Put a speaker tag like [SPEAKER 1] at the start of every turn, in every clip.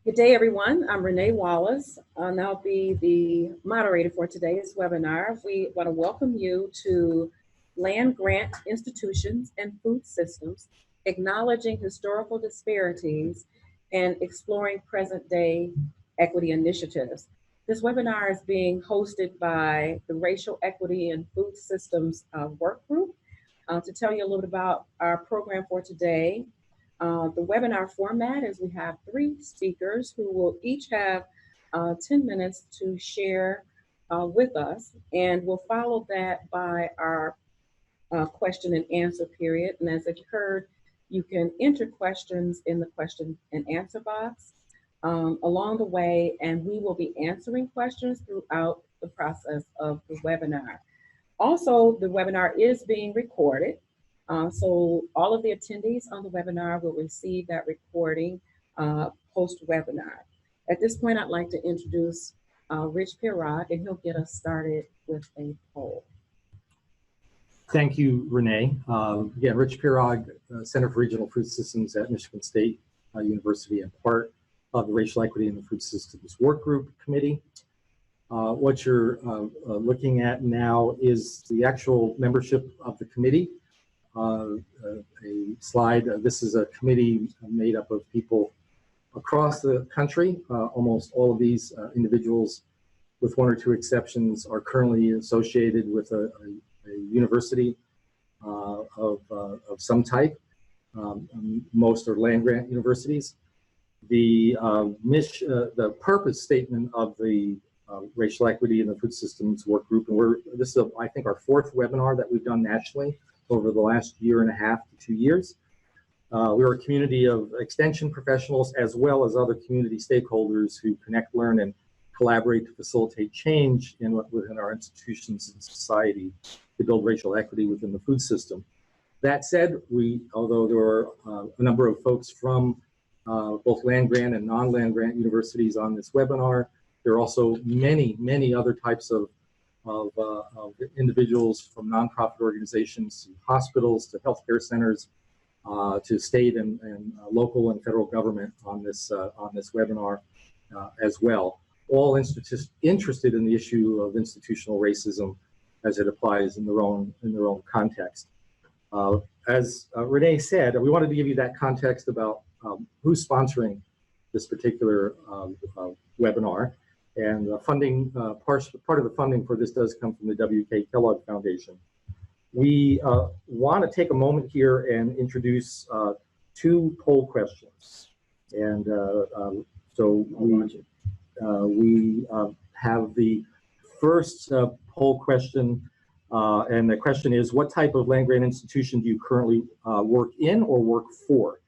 [SPEAKER 1] Good day, everyone. I'm Renee Wallace, and I'll be the moderator for today's webinar. We want to welcome you to Land Grant Institutions and Food Systems, Acknowledging Historical Disparities and Exploring Present-Day Equity Initiatives. This webinar is being hosted by the Racial Equity and Food Systems Work Group. To tell you a little bit about our program for today, the webinar format is we have 3 speakers who will each have 10 minutes to share with us, and we'll follow that by our question and answer period. And as you heard, you can enter questions in the question and answer box along the way, and we will be answering questions throughout the process of the webinar. Also, the webinar is being recorded. So all of the attendees on the webinar will receive that recording post-webinar. At this point, I'd like to introduce Rich Pirog, and he'll get us started with a poll.
[SPEAKER 2] Thank you, Renee. Again, Rich Pirog, Center for Regional Food Systems at Michigan State University, and part of the Racial Equity in the Food Systems Work Group Committee. What you're looking at now is the actual membership of the committee. A slide. This is a committee made up of people across the country. Almost all of these individuals, with 1 or 2 exceptions, are currently associated with a university of some type. Most are land-grant universities. The purpose statement of the Racial Equity in the Food Systems Work Group, and this is, I think, our 4th webinar that we've done nationally over the last 1.5 to 2 years. We're a community of extension professionals as well as other community stakeholders who connect, learn, and collaborate to facilitate change within our institutions and society to build racial equity within the food system. That said, although there are a number of folks from both land-grant and non-land grant universities on this webinar, there are also many, many other types of individuals, from nonprofit organizations to hospitals to healthcare centers to state and local and federal government on this webinar as well. All interested in the issue of institutional racism as it applies in their own context. As Renee said, we wanted to give you that context about who's sponsoring this particular webinar. And the funding, part of the funding for this does come from the W.K. Kellogg Foundation. We want to take a moment here and introduce 2 poll questions. And so we have the first poll question, and the question is, what type of land-grant institution do you currently work in or work for?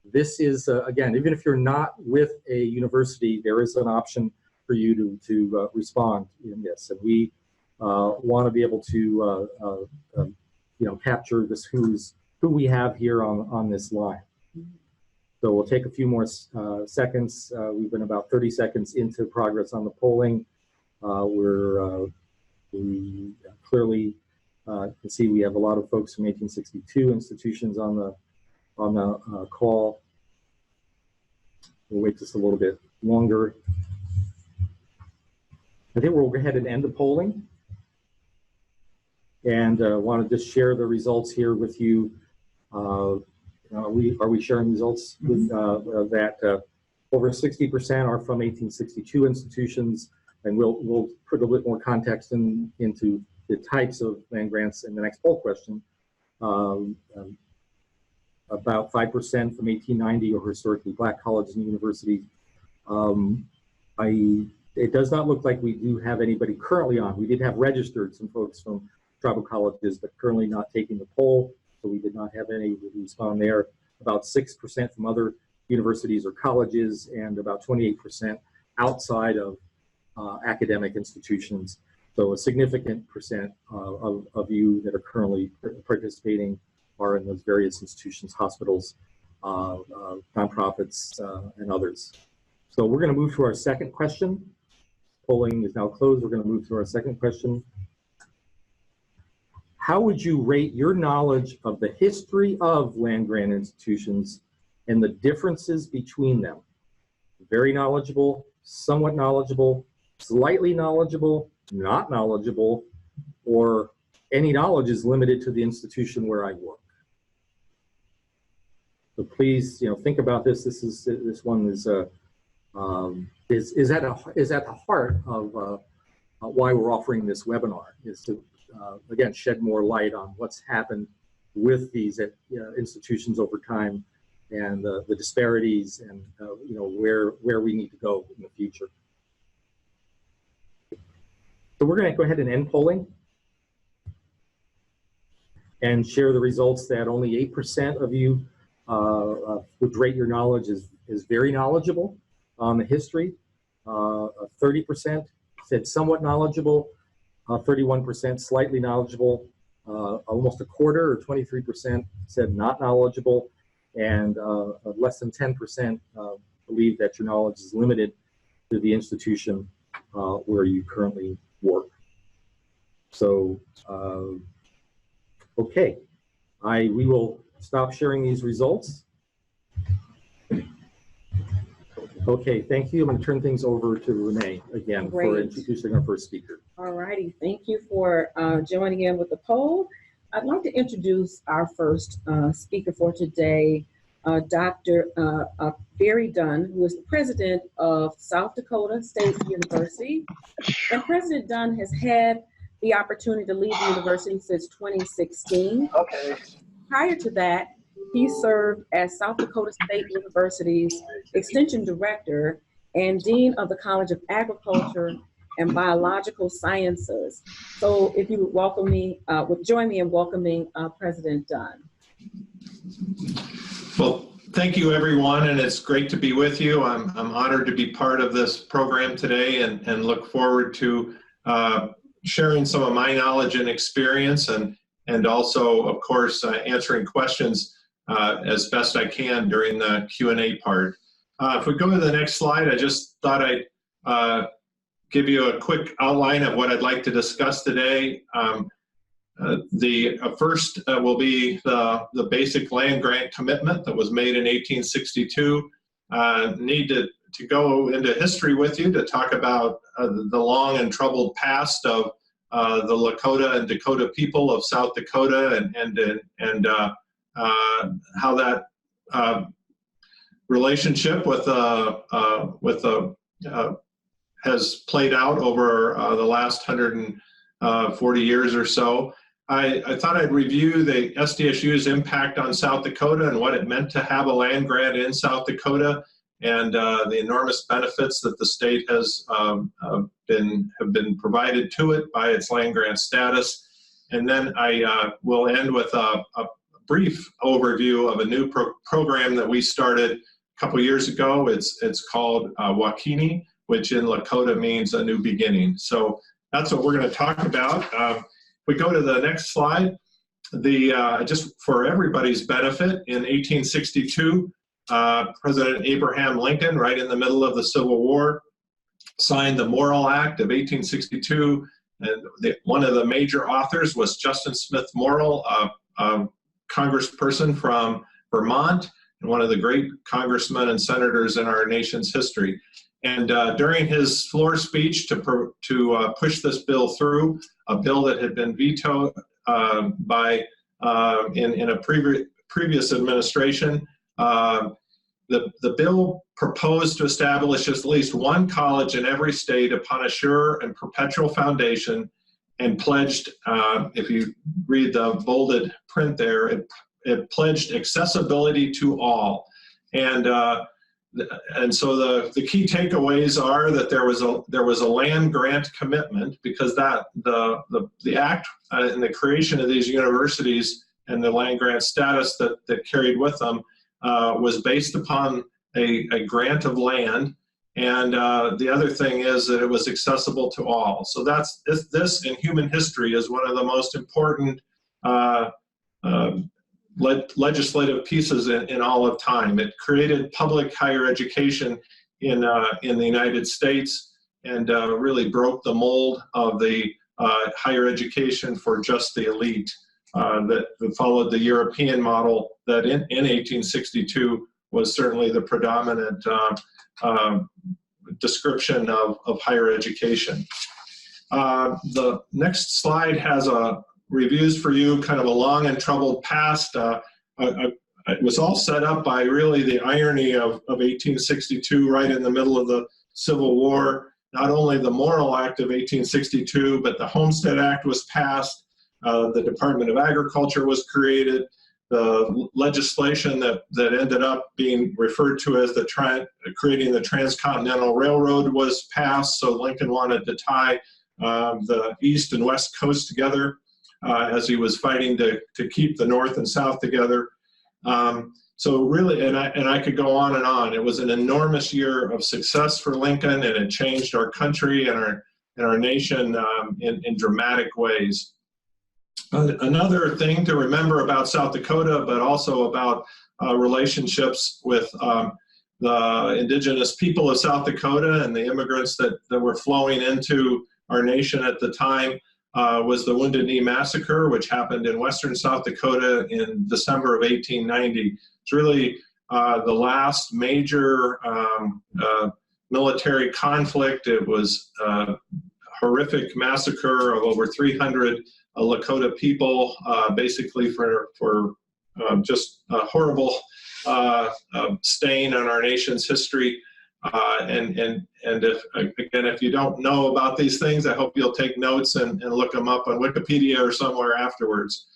[SPEAKER 2] This is, again, even if you're not with a university, there is an option for you to respond in this, and we want to be able to capture this who we have here on this line. So we'll take a few more seconds. We've been about 30 seconds into progress on the polling. We clearly can see we have a lot of folks from 1862 institutions on the call. We'll wait just a little bit longer. I think we'll go ahead and end the polling, and want to just share the results here with you. Are we sharing results with that over 60% are from 1862 institutions, and we'll put a bit more context into the types of land grants in the next poll question. About 5% from 1890 or historically Black colleges and universities. It does not look like we do have anybody currently on. We did have registered some folks from tribal colleges, but currently not taking the poll, so we did not have any respond there. About 6% from other universities or colleges, and about 28% outside of academic institutions. So a significant percent of you that are currently participating are in those various institutions, hospitals, nonprofits, and others. So we're going to move to our second question. Polling is now closed. We're going to move to our second question. How would you rate your knowledge of the history of land-grant institutions and the differences between them very knowledgeable, somewhat knowledgeable, slightly knowledgeable, not knowledgeable, or any knowledge is limited to the institution where I work. So please, think about this. This one is at the heart of why we're offering this webinar, is to again shed more light on what's happened with these institutions over time, and the disparities, and where we need to go in the future. So we're going to go ahead and end polling and share the results that only 8% of you would rate your knowledge as very knowledgeable on the history. 30% said somewhat knowledgeable, 31% slightly knowledgeable, almost a quarter or 23% said not knowledgeable, and less than 10% believe that your knowledge is limited to the institution where you currently work. So, okay, we will stop sharing these results. Okay, thank you. I'm going to turn things over to Renee again for introducing our first speaker.
[SPEAKER 1] All righty, thank you for joining in with the poll. I'd like to introduce our first speaker for today, Dr. Barry Dunn, who is the president of South Dakota State University. And President Dunn has had the opportunity to lead the university since 2016.
[SPEAKER 3] Okay.
[SPEAKER 1] Prior to that, he served as South Dakota State University's Extension Director and Dean of the College of Agriculture and Biological Sciences. So if you would join me in welcoming President Dunn.
[SPEAKER 3] Well, thank you everyone, and it's great to be with you. I'm honored to be part of this program today, and look forward to sharing some of my knowledge and experience, and also, of course, answering questions as best I can during the Q&A part. If we go to the next slide, I just thought I'd give you a quick outline of what I'd like to discuss today. The first will be the basic land grant commitment that was made in 1862. Need to go into history with you to talk about the long and troubled past of the Lakota and Dakota people of South Dakota, and how that relationship with has played out over the last 140 years or so. I thought I'd review the SDSU's impact on South Dakota and what it meant to have a land grant in South Dakota, and the enormous benefits that the state has have been provided to it by its land grant status. And then I will end with a brief overview of a new program that we started a couple years ago. It's called Wakini, which in Lakota means a new beginning. So that's what we're going to talk about. If we go to the next slide, just for everybody's benefit, in 1862, President Abraham Lincoln, right in the middle of the Civil War, signed the Morrill Act of 1862, and one of the major authors was Justin Smith Morrill, a congressperson from Vermont, and one of the great congressmen and senators in our nation's history. And during his floor speech to push this bill through, a bill that had been vetoed by in a previous administration, the bill proposed to establish at least one college in every state upon a sure and perpetual foundation, and pledged, if you read the bolded print there, it pledged accessibility to all. And so the key takeaways are that there was a land grant commitment, because that the act and the creation of these universities and the land grant status that carried with them was based upon a grant of land, and the other thing is that it was accessible to all. So this in human history is one of the most important legislative pieces in all of time. It created public higher education in the United States, and really broke the mold of the higher education for just the elite that followed the European model that in 1862 was certainly the predominant description of higher education. The next slide has reviews for you, kind of a long and troubled past. It was all set up by really the irony of 1862, right in the middle of the Civil War. Not only the Morrill Act of 1862, but the Homestead Act was passed. The Department of Agriculture was created. The legislation that ended up being referred to as creating the Transcontinental Railroad was passed. So Lincoln wanted to tie the East and West Coast together as he was fighting to keep the North and South together. So really, and I could go on and on. It was an enormous year of success for Lincoln, and it changed our country and our nation in dramatic ways. Another thing to remember about South Dakota, but also about relationships with the indigenous people of South Dakota and the immigrants that were flowing into our nation at the time, was the Wounded Knee Massacre, which happened in western South Dakota in December of 1890. It's really the last major military conflict. It was a horrific massacre of over 300 Lakota people, basically for just a horrible stain on our nation's history. And if you don't know about these things, I hope you'll take notes and look them up on Wikipedia or somewhere afterwards.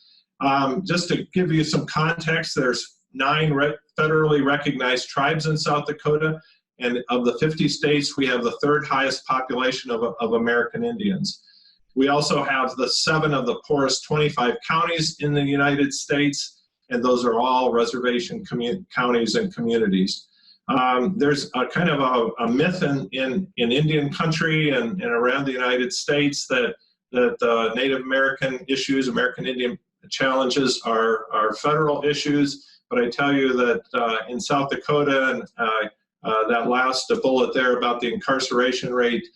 [SPEAKER 3] Just to give you some context, there's 9 federally recognized tribes in South Dakota, and of the 50 states, we have the 3rd highest population of American Indians. We also have the 7 of the poorest 25 counties in the United States, and those are all reservation counties and communities. There's a kind of a myth in Indian country and around the United States that Native American issues, American Indian challenges are federal issues. But I tell you that in South Dakota, and that last bullet there about the incarceration rate,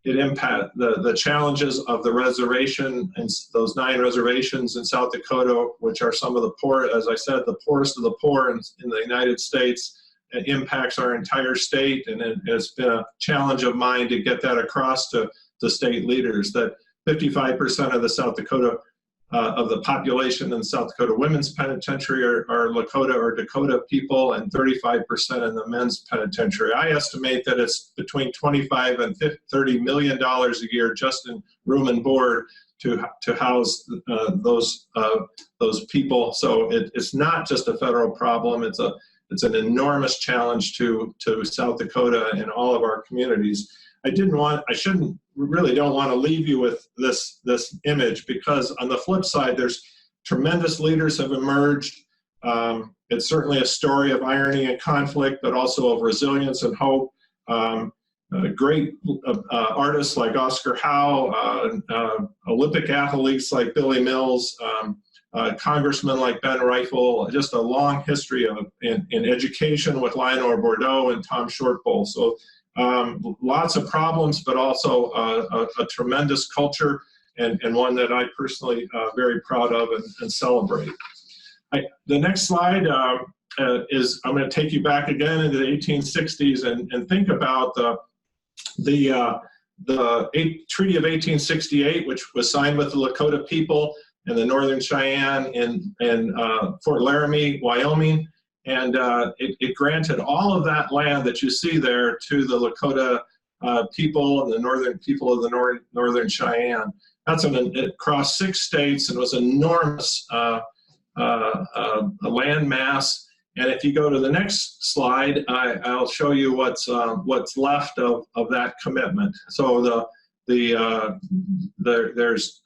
[SPEAKER 3] it impacts the challenges of the reservation and those 9 reservations in South Dakota, which are some of the poor, as I said, the poorest of the poor in the United States. It impacts our entire state, and it's been a challenge of mine to get that across to state leaders that 55% of the South Dakota of the population in South Dakota Women's Penitentiary are Lakota or Dakota people, and 35% in the men's penitentiary. I estimate that it's between $25 and $30 million a year just in room and board to house those people. So it's not just a federal problem. It's an enormous challenge to South Dakota and all of our communities. Really don't want to leave you with this image, because on the flip side, there's tremendous leaders have emerged. It's certainly a story of irony and conflict, but also of resilience and hope. Great artists like Oscar Howe, Olympic athletes like Billy Mills, congressmen like Ben Rifle, just a long history in education with Lionel Bordeaux and Tom Shortbowl. So lots of problems, but also a tremendous culture, and one that I personally very proud of and celebrate. The nenext slide is, I'm going to take you back again into the 1860s and think about the Treaty of 1868, which was signed with the Lakota people and the Northern Cheyenne in Fort Laramie, Wyoming. And it granted all of that land that you see there to the Lakota people and the northern people of the Northern Cheyenne. It crossed 6 states and was an enormous land mass. And if you go to the next slide, I'll show you what's left of that commitment. So there's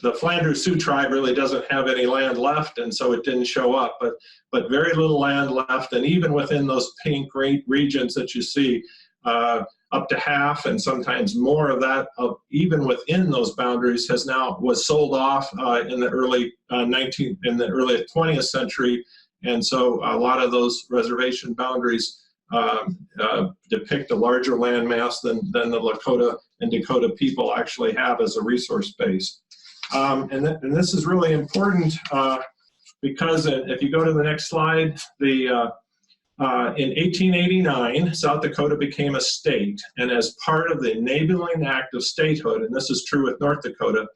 [SPEAKER 3] the Flanders Sioux tribe really doesn't have any land left, and so it didn't show up, but very little land left. And even within those pink regions that you see, up to half and sometimes more of that, even within those boundaries, was sold off in the early 20th century. And so a lot of those reservation boundaries depict a larger land mass than the Lakota and Dakota people actually have as a resource base. And this is really important because if you go to the next slide, in 1889, South Dakota became a state, and as part of the Enabling Act of Statehood, and this is true with North Dakota,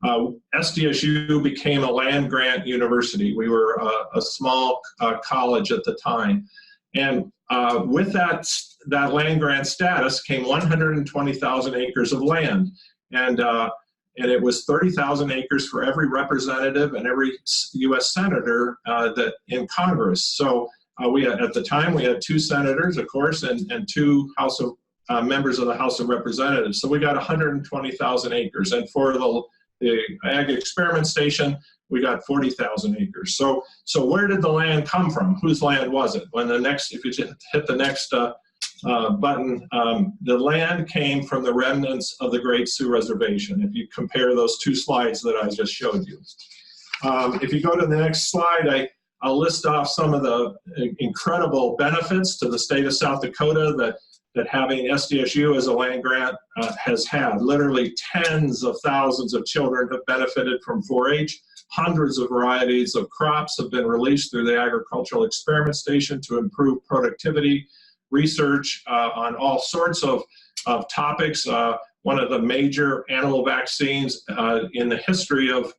[SPEAKER 3] SDSU became a land-grant university. We were a small college at the time, and with that land-grant status came 120,000 acres of land, and it was 30,000 acres for every representative and every U.S. senator that in Congress. So at the time, we had 2 senators, of course, and 2 members of the House of Representatives. So we got 120,000 acres. And for the Ag Experiment Station, we got 40,000 acres. So where did the land come from? Whose land was it? If you just hit the next button, the land came from the remnants of the Great Sioux Reservation, if you compare those 2 slides that I just showed you. If you go to the next slide, I'll list off some of the incredible benefits to the state of South Dakota that having SDSU as a land grant has had. Literally tens of thousands of children have benefited from 4-H. Hundreds of varieties of crops have been released through the Agricultural Experiment Station to improve productivity, research on all sorts of topics. One of the major animal vaccines in the history of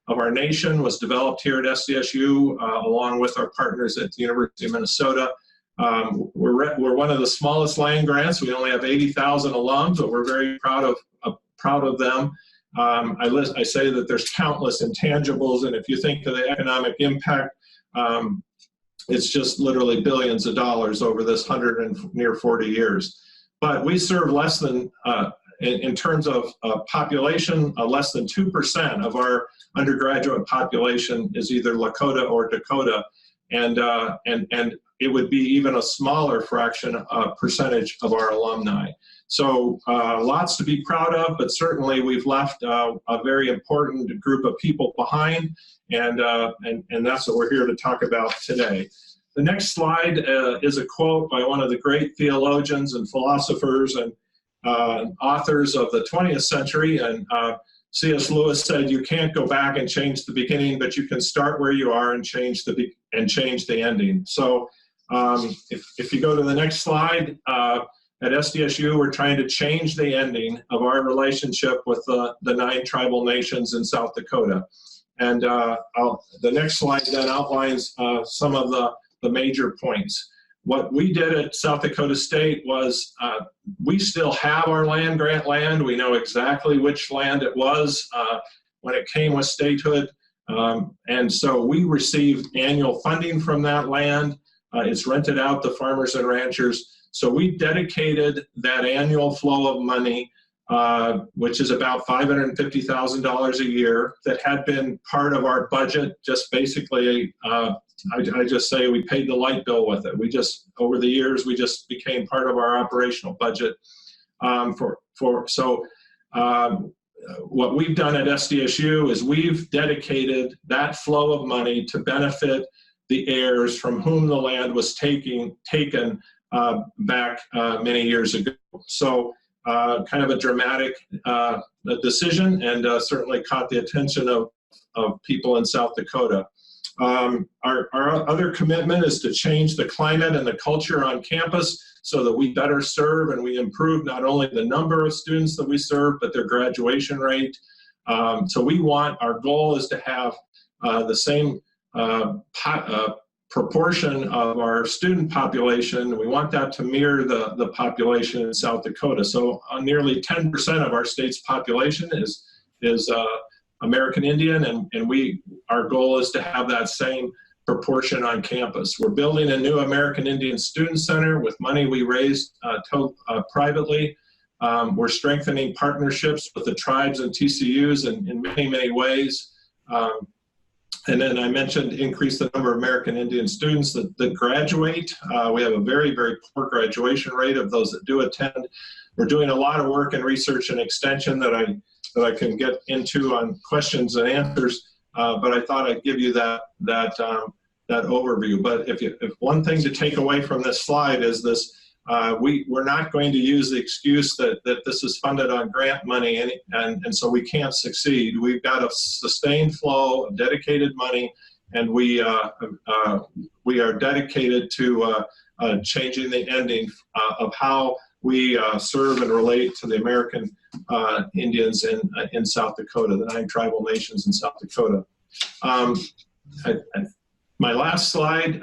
[SPEAKER 3] our nation was developed here at SDSU along with our partners at the University of Minnesota. We're one of the smallest land grants. We only have 80,000 alums, but we're very proud of them. I say that there's countless intangibles, and if you think of the economic impact, it's just literally billions of dollars over this near 40 years. But we serve less than, in terms of population, less than 2% of our undergraduate population is either Lakota or Dakota, and it would be even a smaller percentage of our alumni. So lots to be proud of, but certainly we've left a very important group of people behind, and that's what we're here to talk about today. The next slide is a quote by one of the great theologians and philosophers and authors of the 20th century, and C.S. Lewis said, "You can't go back and change the beginning, but you can start where you are and change the ending." So if you go to the next slide, at SDSU, we're trying to change the ending of our relationship with the 9 tribal nations in South Dakota. And the next slide then outlines some of the major points. What we did at South Dakota State was we still have our land grant land. We know exactly which land it was when it came with statehood. And so we received annual funding from that land. It's rented out to farmers and ranchers. So we dedicated that annual flow of money, which is about $550,000 a year, that had been part of our budget. Just basically, I just say we paid the light bill with it. We just, over the years, we just became part of our operational budget. What we've done at SDSU is we've dedicated that flow of money to benefit the heirs from whom the land was taken back many years ago. So kind of a dramatic decision, and certainly caught the attention of people in South Dakota. Our other commitment is to change the climate and the culture on campus so that we better serve and we improve not only the number of students that we serve, but their graduation rate. So our goal is to have the same proportion of our student population. We want that to mirror the population in South Dakota. So nearly 10% of our state's population is American Indian, and our goal is to have that same proportion on campus. We're building a new American Indian Student Center with money we raised privately. We're strengthening partnerships with the tribes and TCUs in many, many ways. And then I mentioned increase the number of American Indian students that graduate. We have a very, very poor graduation rate of those that do attend. We're doing a lot of work in research and extension that I can get into on questions and answers, but I thought I'd give you that overview. But if one thing to take away from this slide is this, we're not going to use the excuse that this is funded on grant money and so we can't succeed. We've got a sustained flow of dedicated money and we are dedicated to changing the ending of how we serve and relate to the American Indians in South Dakota, the 9 tribal nations in South Dakota. My last slide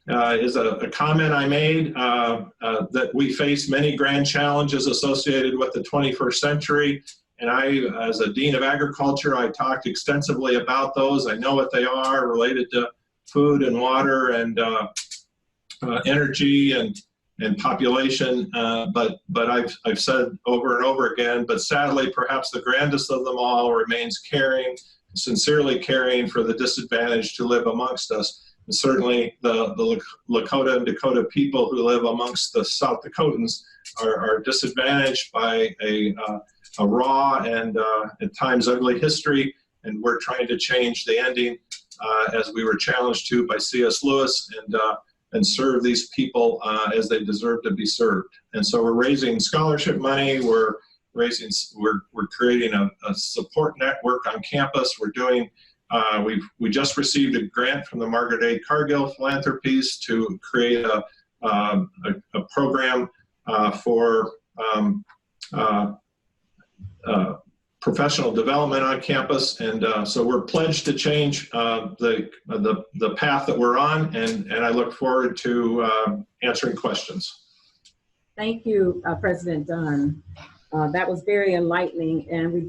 [SPEAKER 3] is a comment I made that we face many grand challenges associated with the 21st century. And I, as a Dean of Agriculture, I talked extensively about those. I know what they are related to food and water and energy and population. But I've said over and over again, but sadly, perhaps the grandest of them all remains caring, sincerely caring for the disadvantaged who live amongst us. And certainly the Lakota and Dakota people who live amongst the South Dakotans are disadvantaged by a raw and at times ugly history, and we're trying to change the ending as we were challenged to by C.S. Lewis, and serve these people as they deserve to be served. And so we're raising scholarship money, we're creating a support network on campus. We're doing we just received a grant from the Margaret A. Cargill Philanthropies to create a program for professional development on campus, and so we're pledged to change the path that we're on, and I look forward to answering questions.
[SPEAKER 1] Thank you, President Dunn. That was very enlightening, and we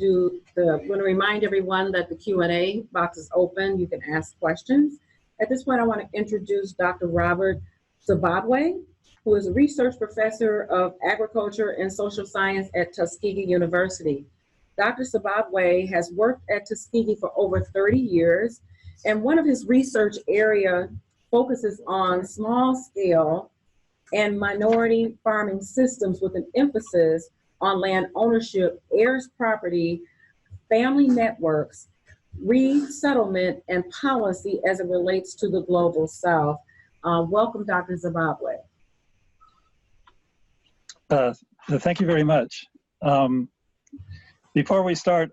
[SPEAKER 1] want to remind everyone that the Q&A box is open. You can ask questions. At this point, I want to introduce Dr. Robert Zimbabwe, who is a research professor of agriculture and social science at Tuskegee University. Dr. Zimbabwe has worked at Tuskegee for over 30 years, and one of his research area focuses on small-scale and minority farming systems with an emphasis on land ownership, heirs property, family networks, resettlement, and policy as it relates to the Global South. Welcome, Dr. Zimbabwe.
[SPEAKER 4] Thank you very much. Before we start,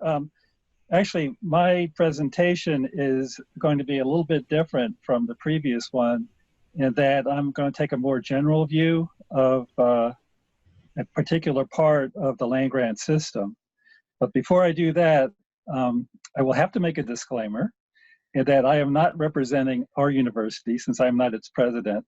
[SPEAKER 4] actually, my presentation is going to be a little bit different from the previous one in that I'm going to take a more general view of a particular part of the land grant system. But before I do that, I will have to make a disclaimer in that I am not representing our university, since I'm not its president,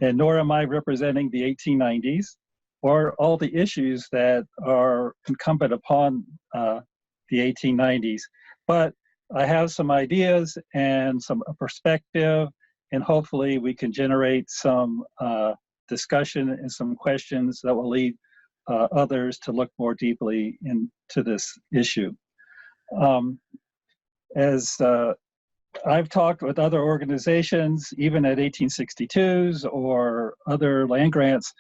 [SPEAKER 4] and nor am I representing the 1890s or all the issues that are incumbent upon the 1890s. But I have some ideas and some perspective, and hopefully we can generate some discussion and some questions that will lead others to look more deeply into this issue. As I've talked with other organizations, even at 1862s or other land grants,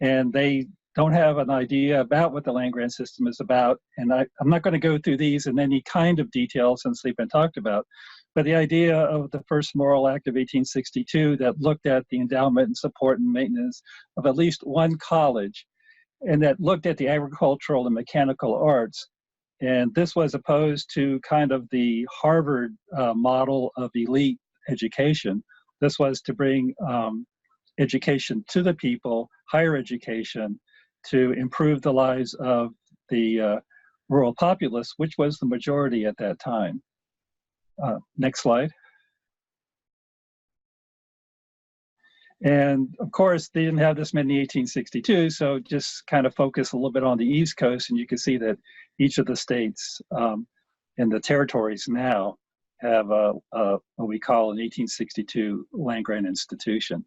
[SPEAKER 4] and they don't have an idea about what the land grant system is about. And I'm not going to go through these in any kind of detail since they've been talked about. But the idea of the first Morrill Act of 1862 that looked at the endowment and support and maintenance of at least one college, and that looked at the agricultural and mechanical arts. And this was opposed to kind of the Harvard model of elite education. This was to bring education to the people, higher education, to improve the lives of the rural populace, which was the majority at that time. Next slide. And of course, they didn't have this many 1862, so just kind of focus a little bit on the East Coast, and you can see that each of the states and the territories now have what we call an 1862 land grant institution.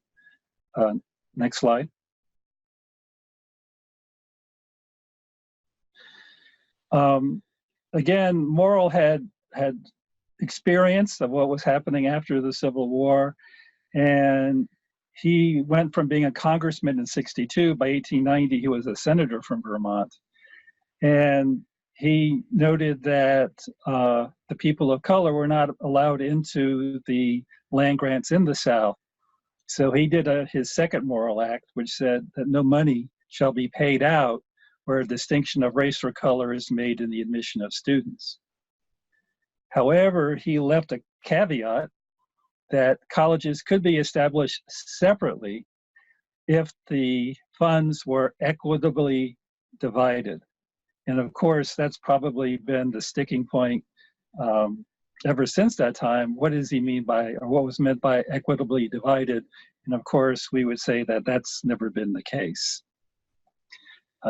[SPEAKER 4] Next slide. Again, Morrill had experience of what was happening after the Civil War, and he went from being a congressman in 62, by 1890 he was a senator from Vermont, and he noted that the people of color were not allowed into the land grants in the South. So he did his second Morrill Act, which said that no money shall be paid out where a distinction of race or color is made in the admission of students. However, he left a caveat that colleges could be established separately if the funds were equitably divided. And of course, that's probably been the sticking point ever since that time. What does he mean by, or what was meant by equitably divided? And of course, we would say that that's never been the case.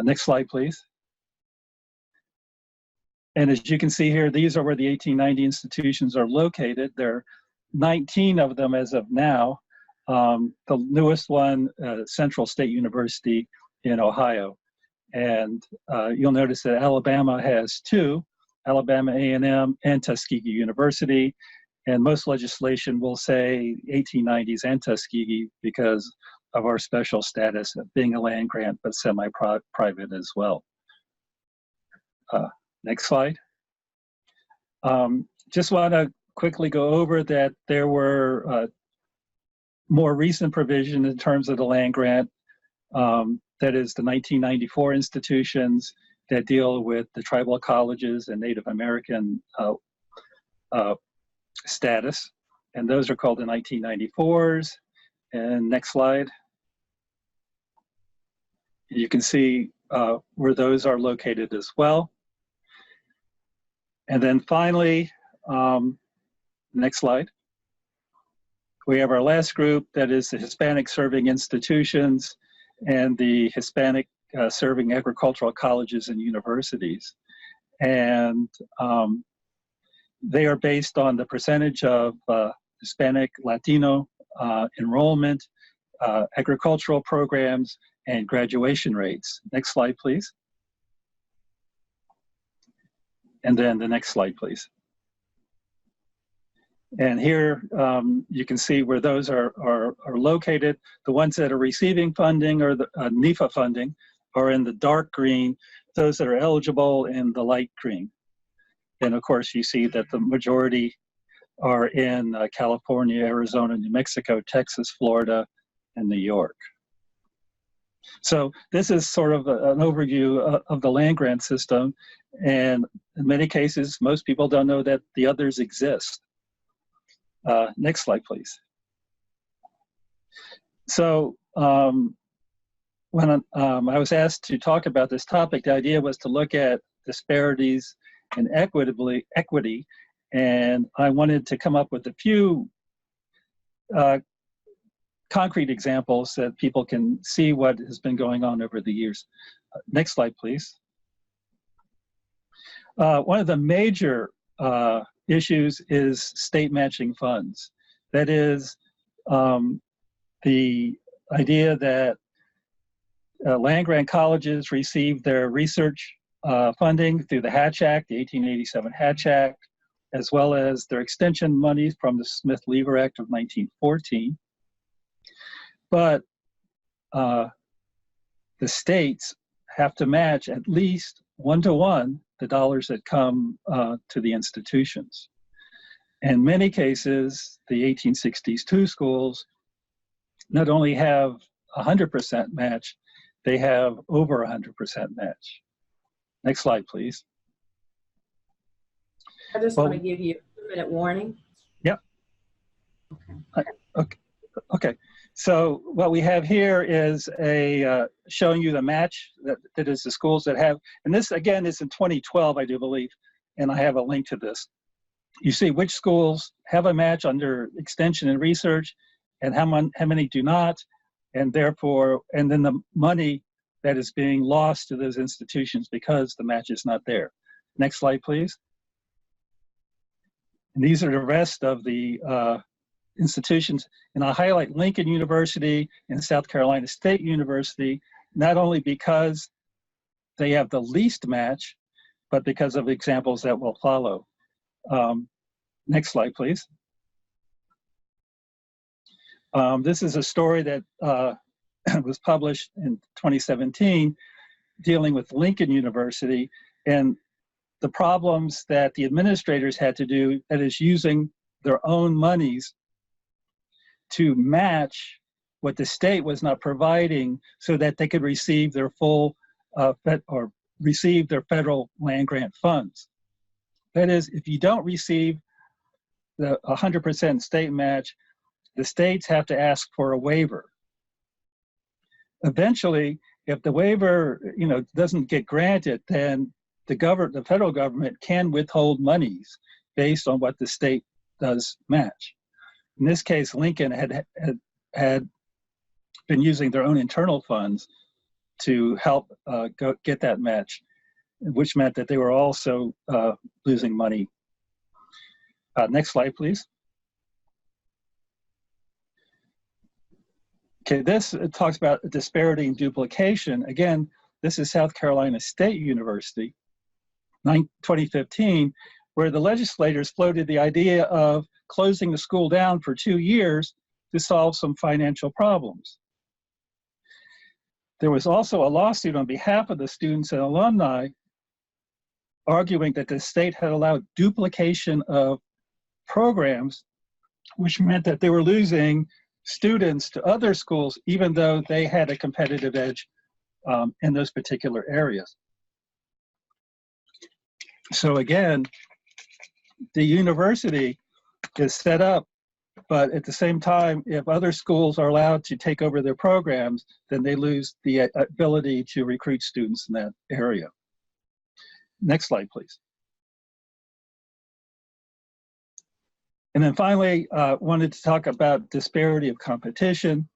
[SPEAKER 4] Next slide, please. And as you can see here, these are where the 1890 institutions are located. There are 19 of them as of now. The newest one, Central State University in Ohio. And you'll notice that Alabama has 2, Alabama A&M and Tuskegee University. And most legislation will say 1890s and Tuskegee because of our special status of being a land grant, but semi-private as well. Next slide. Just want to quickly go over that there were more recent provision in terms of the land grant. That is the 1994 institutions that deal with the tribal colleges and Native American status. And those are called the 1994s. And next slide. You can see where those are located as well. And then finally, next slide. We have our last group, that is the Hispanic serving institutions and the Hispanic serving agricultural colleges and universities. And they are based on the percentage of Hispanic, Latino enrollment, agricultural programs, and graduation rates. Next slide, please. And then the next slide, please. And here you can see where those are located. The ones that are receiving funding or the NEFA funding are in the dark green, those that are eligible in the light green. And of course, you see that the majority are in California, Arizona, New Mexico, Texas, Florida, and New York. So this is sort of an overview of the land grant system. And in many cases, most people don't know that the others exist. Next slide, please. So when I was asked to talk about this topic, the idea was to look at disparities and equity, and I wanted to come up with a few concrete examples that people can see what has been going on over the years. Next slide, please. One of the major issues is state matching funds. That is the idea that land grant colleges receive their research funding through the Hatch Act, the 1887 Hatch Act, as well as their extension money from the Smith-Lever Act of 1914. But the states have to match at least 1-to-1 the dollars that come to the institutions. In many cases, the 1860s two schools not only have 100% match, they have over 100% match. Next slide, please.
[SPEAKER 1] I just want to give you a 2-minute warning.
[SPEAKER 4] Yep. Okay. So what we have here is a showing you the match that is the schools that have, and this again is in 2012, I do believe, and I have a link to this. You see which schools have a match under extension and research, and how many do not, and therefore, and then the money that is being lost to those institutions because the match is not there. Next slide, please. And these are the rest of the institutions, and I highlight Lincoln University and South Carolina State University, not only because they have the least match, but because of examples that will follow. Next slide, please. This is a story that was published in 2017 dealing with Lincoln University and the problems that the administrators had to do, that is using their own monies to match what the state was not providing so that they could receive their full receive their federal land grant funds. That is, if you don't receive the 100% state match, the states have to ask for a waiver. Eventually, if the waiver, doesn't get granted, then the federal government can withhold monies based on what the state does match. In this case, Lincoln had been using their own internal funds to help get that match, which meant that they were also losing money. Next slide, please. Okay, this talks about disparity and duplication. Again, this is South Carolina State University, 2015, where the legislators floated the idea of closing the school down for 2 years to solve some financial problems. There was also a lawsuit on behalf of the students and alumni arguing that the state had allowed duplication of programs, which meant that they were losing students to other schools, even though they had a competitive edge in those particular areas. So again, the university is set up, but at the same time, if other schools are allowed to take over their programs, then they lose the ability to recruit students in that area. Next slide, please. And then finally, wanted to talk about disparity of competition.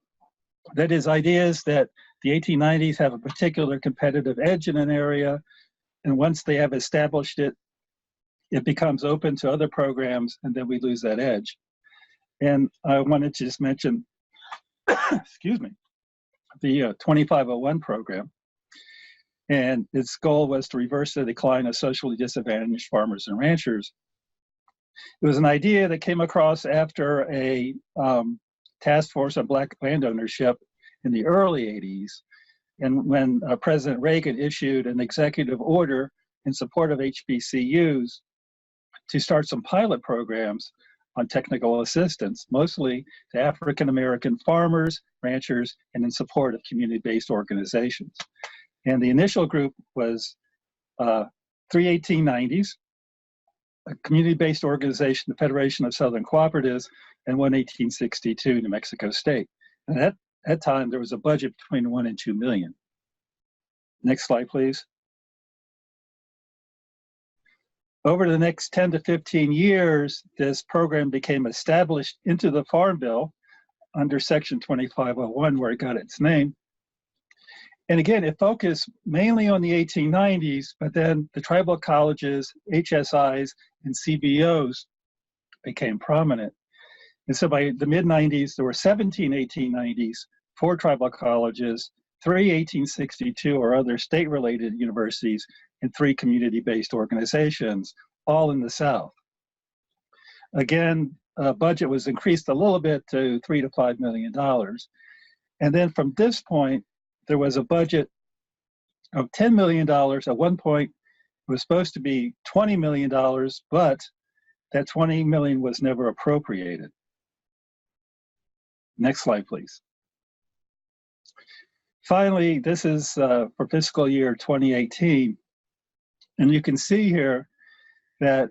[SPEAKER 4] That is, ideas that the 1890s have a particular competitive edge in an area, and once they have established it, it becomes open to other programs, and then we lose that edge. And I wanted to just mention, excuse me, the 2501 program. And its goal was to reverse the decline of socially disadvantaged farmers and ranchers. It was an idea that came across after a task force on Black land ownership in the early 80s. And when President Reagan issued an executive order in support of HBCUs to start some pilot programs on technical assistance, mostly to African-American farmers, ranchers, and in support of community-based organizations. And the initial group was 3 1890s, a community-based organization, the Federation of Southern Cooperatives, and one 1862, New Mexico State. And at that time, there was a budget between 1 and 2 million. Next slide, please. Over the next 10 to 15 years, this program became established into the Farm Bill under Section 2501, where it got its name. And again, it focused mainly on the 1890s, but then the tribal colleges, HSIs, and CBOs became prominent. And so by the mid-90s, there were 17 1890s, 4 tribal colleges, 3 1862 or other state-related universities, and 3 community-based organizations, all in the South. Again, budget was increased a little bit to $3 to $5 million. And then from this point, there was a budget of $10 million. At one point, it was supposed to be $20 million, but that $20 million was never appropriated. Next slide, please. Finally, this is for fiscal year 2018. And you can see here that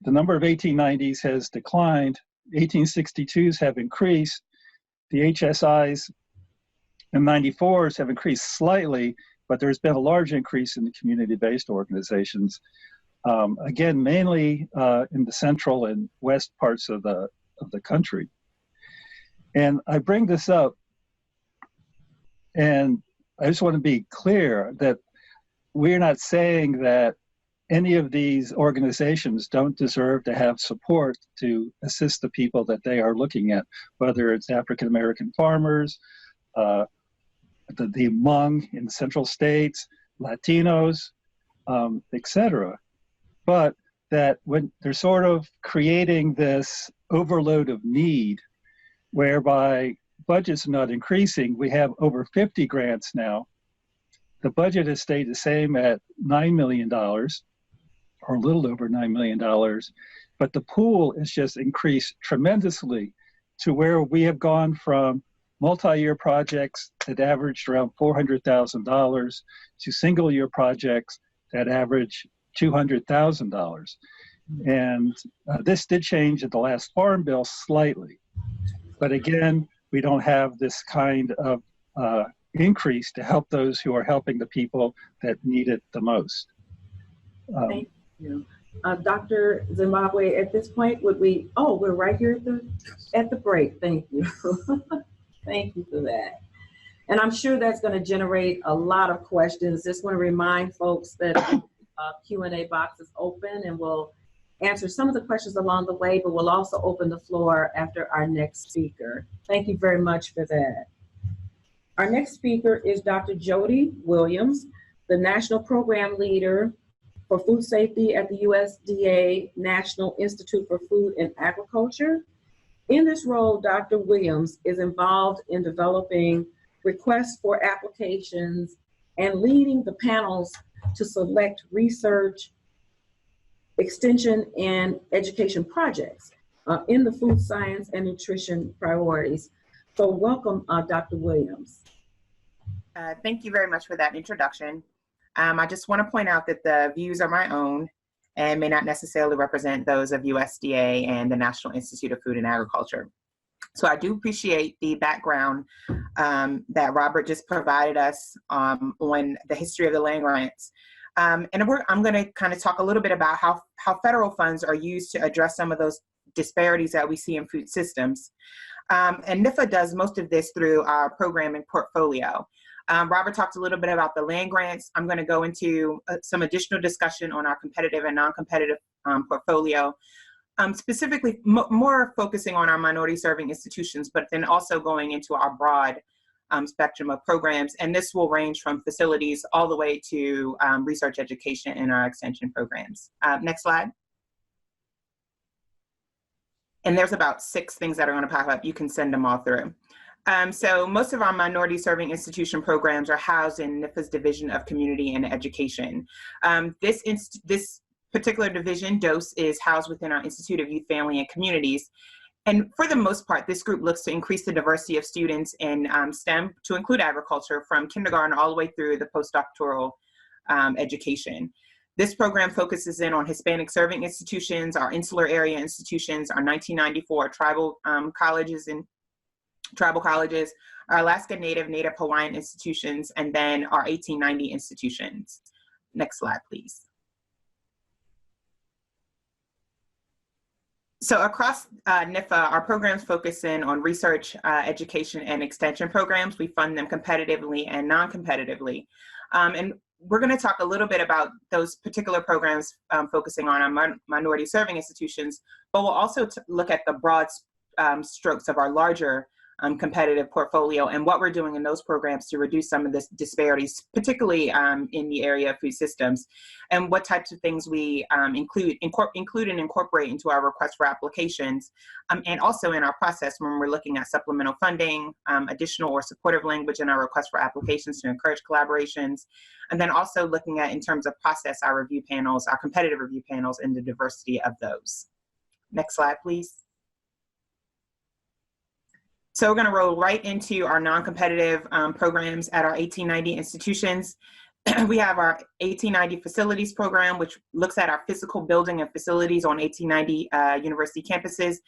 [SPEAKER 4] the number of 1890s has declined. 1862s have increased. The HSIs and 94s have increased slightly, but there's been a large increase in the community-based organizations. Again, mainly in the central and west parts of the country. And I bring this up, and I just want to be clear that we're not saying that any of these organizations don't deserve to have support to assist the people that they are looking at, whether it's African-American farmers, the Hmong in the central states, Latinos, etc. But that when they're sort of creating this overload of need, whereby budgets are not increasing, we have over 50 grants now. The budget has stayed the same at $9 million, or a little over $9 million, but the pool has just increased tremendously to where we have gone from multi-year projects that averaged around $400,000 to single-year projects that average $200,000. And this did change at the last Farm Bill slightly. But again, we don't have this kind of increase to help those who are helping the people that need it the most.
[SPEAKER 1] Thank you. Dr. Zimbabwe, at this point, would we, oh, we're right here at the break. Thank you. Thank you for that. And I'm sure that's going to generate a lot of questions. Just want to remind folks that the Q&A box is open, and we'll answer some of the questions along the way, but we'll also open the floor after our next speaker. Thank you very much for that. Our next speaker is Dr. Jody Williams, the National Program Leader for Food Safety at the USDA National Institute for Food and Agriculture. In this role, Dr. Williams is involved in developing requests for applications and leading the panels to select research, extension, and education projects in the food science and nutrition priorities. So welcome, Dr. Williams.
[SPEAKER 5] Thank you very much for that introduction. I just want to point out that the views are my own and may not necessarily represent those of USDA and the National Institute of Food and Agriculture. So I do appreciate the background that Robert just provided us on the history of the land grants. And I'm going to kind of talk a little bit about how federal funds are used to address some of those disparities that we see in food systems. And NIFA does most of this through our programming portfolio. Robert talked a little bit about the land grants. I'm going to go into some additional discussion on our competitive and non-competitive portfolio, specifically more focusing on our minority serving institutions, but then also going into our broad spectrum of programs. And this will range from facilities all the way to research education in our extension programs. Next slide. And there's about 6 things that are going to pop up. You can send them all through. So most of our minority serving institution programs are housed in NIFA's Division of Community and Education. This particular division, DOSE, is housed within our Institute of Youth, Family, and Communities. And for the most part, this group looks to increase the diversity of students in STEM to include agriculture from kindergarten all the way through the postdoctoral education. This program focuses in on Hispanic serving institutions, our insular area institutions, our 1994 tribal colleges, our Alaska Native Hawaiian institutions, and then our 1890 institutions. Next slide, please. So across NIFA, our programs focus in on research, education, and extension programs. We fund them competitively and non-competitively. And we're going to talk a little bit about those particular programs focusing on our minority serving institutions, but we'll also look at the broad strokes of our larger competitive portfolio and what we're doing in those programs to reduce some of the disparities, particularly in the area of food systems, and what types of things we include and incorporate into our request for applications, and also in our process when we're looking at supplemental funding, additional or supportive language in our request for applications to encourage collaborations, and then also looking at, in terms of process, our review panels, our competitive review panels, and the diversity of those. Next slide, please. So we're going to roll right into our non-competitive programs at our 1890 institutions. We have our 1890 facilities program, which looks at our physical building and facilities on 1890 university campuses.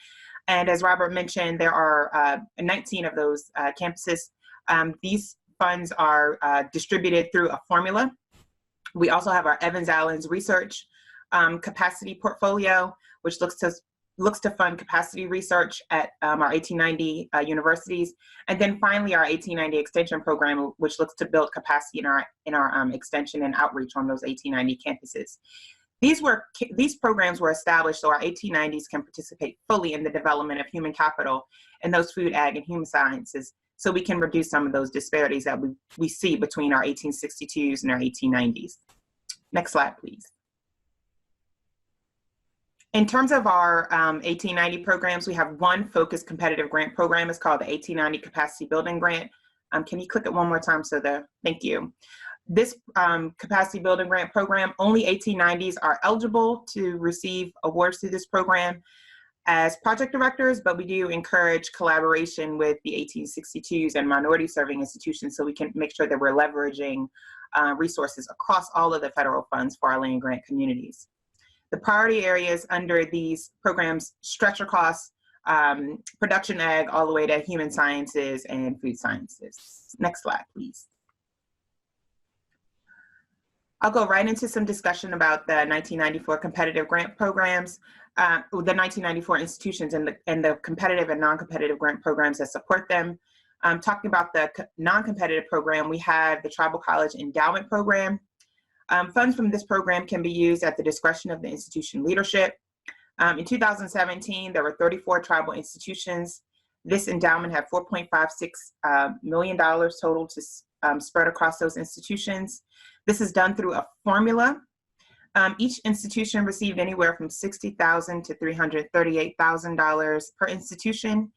[SPEAKER 5] And as Robert mentioned, there are 19 of those campuses. These funds are distributed through a formula. We also have our Evans-Allen's research capacity portfolio, which looks to fund capacity research at our 1890 universities. And then finally, our 1890 extension program, which looks to build capacity in our extension and outreach on those 1890 campuses. These programs were established so our 1890s can participate fully in the development of human capital and those food, ag, and human sciences, so we can reduce some of those disparities that we see between our 1862s and our 1890s. Next slide, please. In terms of our 1890 programs, we have one focused competitive grant program. It's called the 1890 Capacity Building Grant. Can you click it one more time? Thank you. This Capacity Building Grant program, only 1890s are eligible to receive awards through this program as project directors, but we do encourage collaboration with the 1862s and minority serving institutions so we can make sure that we're leveraging resources across all of the federal funds for our land grant communities. The priority areas under these programs stretch across production ag, all the way to human sciences and food sciences. Next slide, please. I'll go right into some discussion about the 1994 competitive grant programs, the 1994 institutions and the competitive and non-competitive grant programs that support them. Talking about the non-competitive program, we have the Tribal College Endowment Program. Funds from this program can be used at the discretion of the institution leadership. In 2017, there were 34 tribal institutions. This endowment had $4.56 million total to spread across those institutions. This is done through a formula. Each institution received anywhere from $60,000 to $338,000 per institution.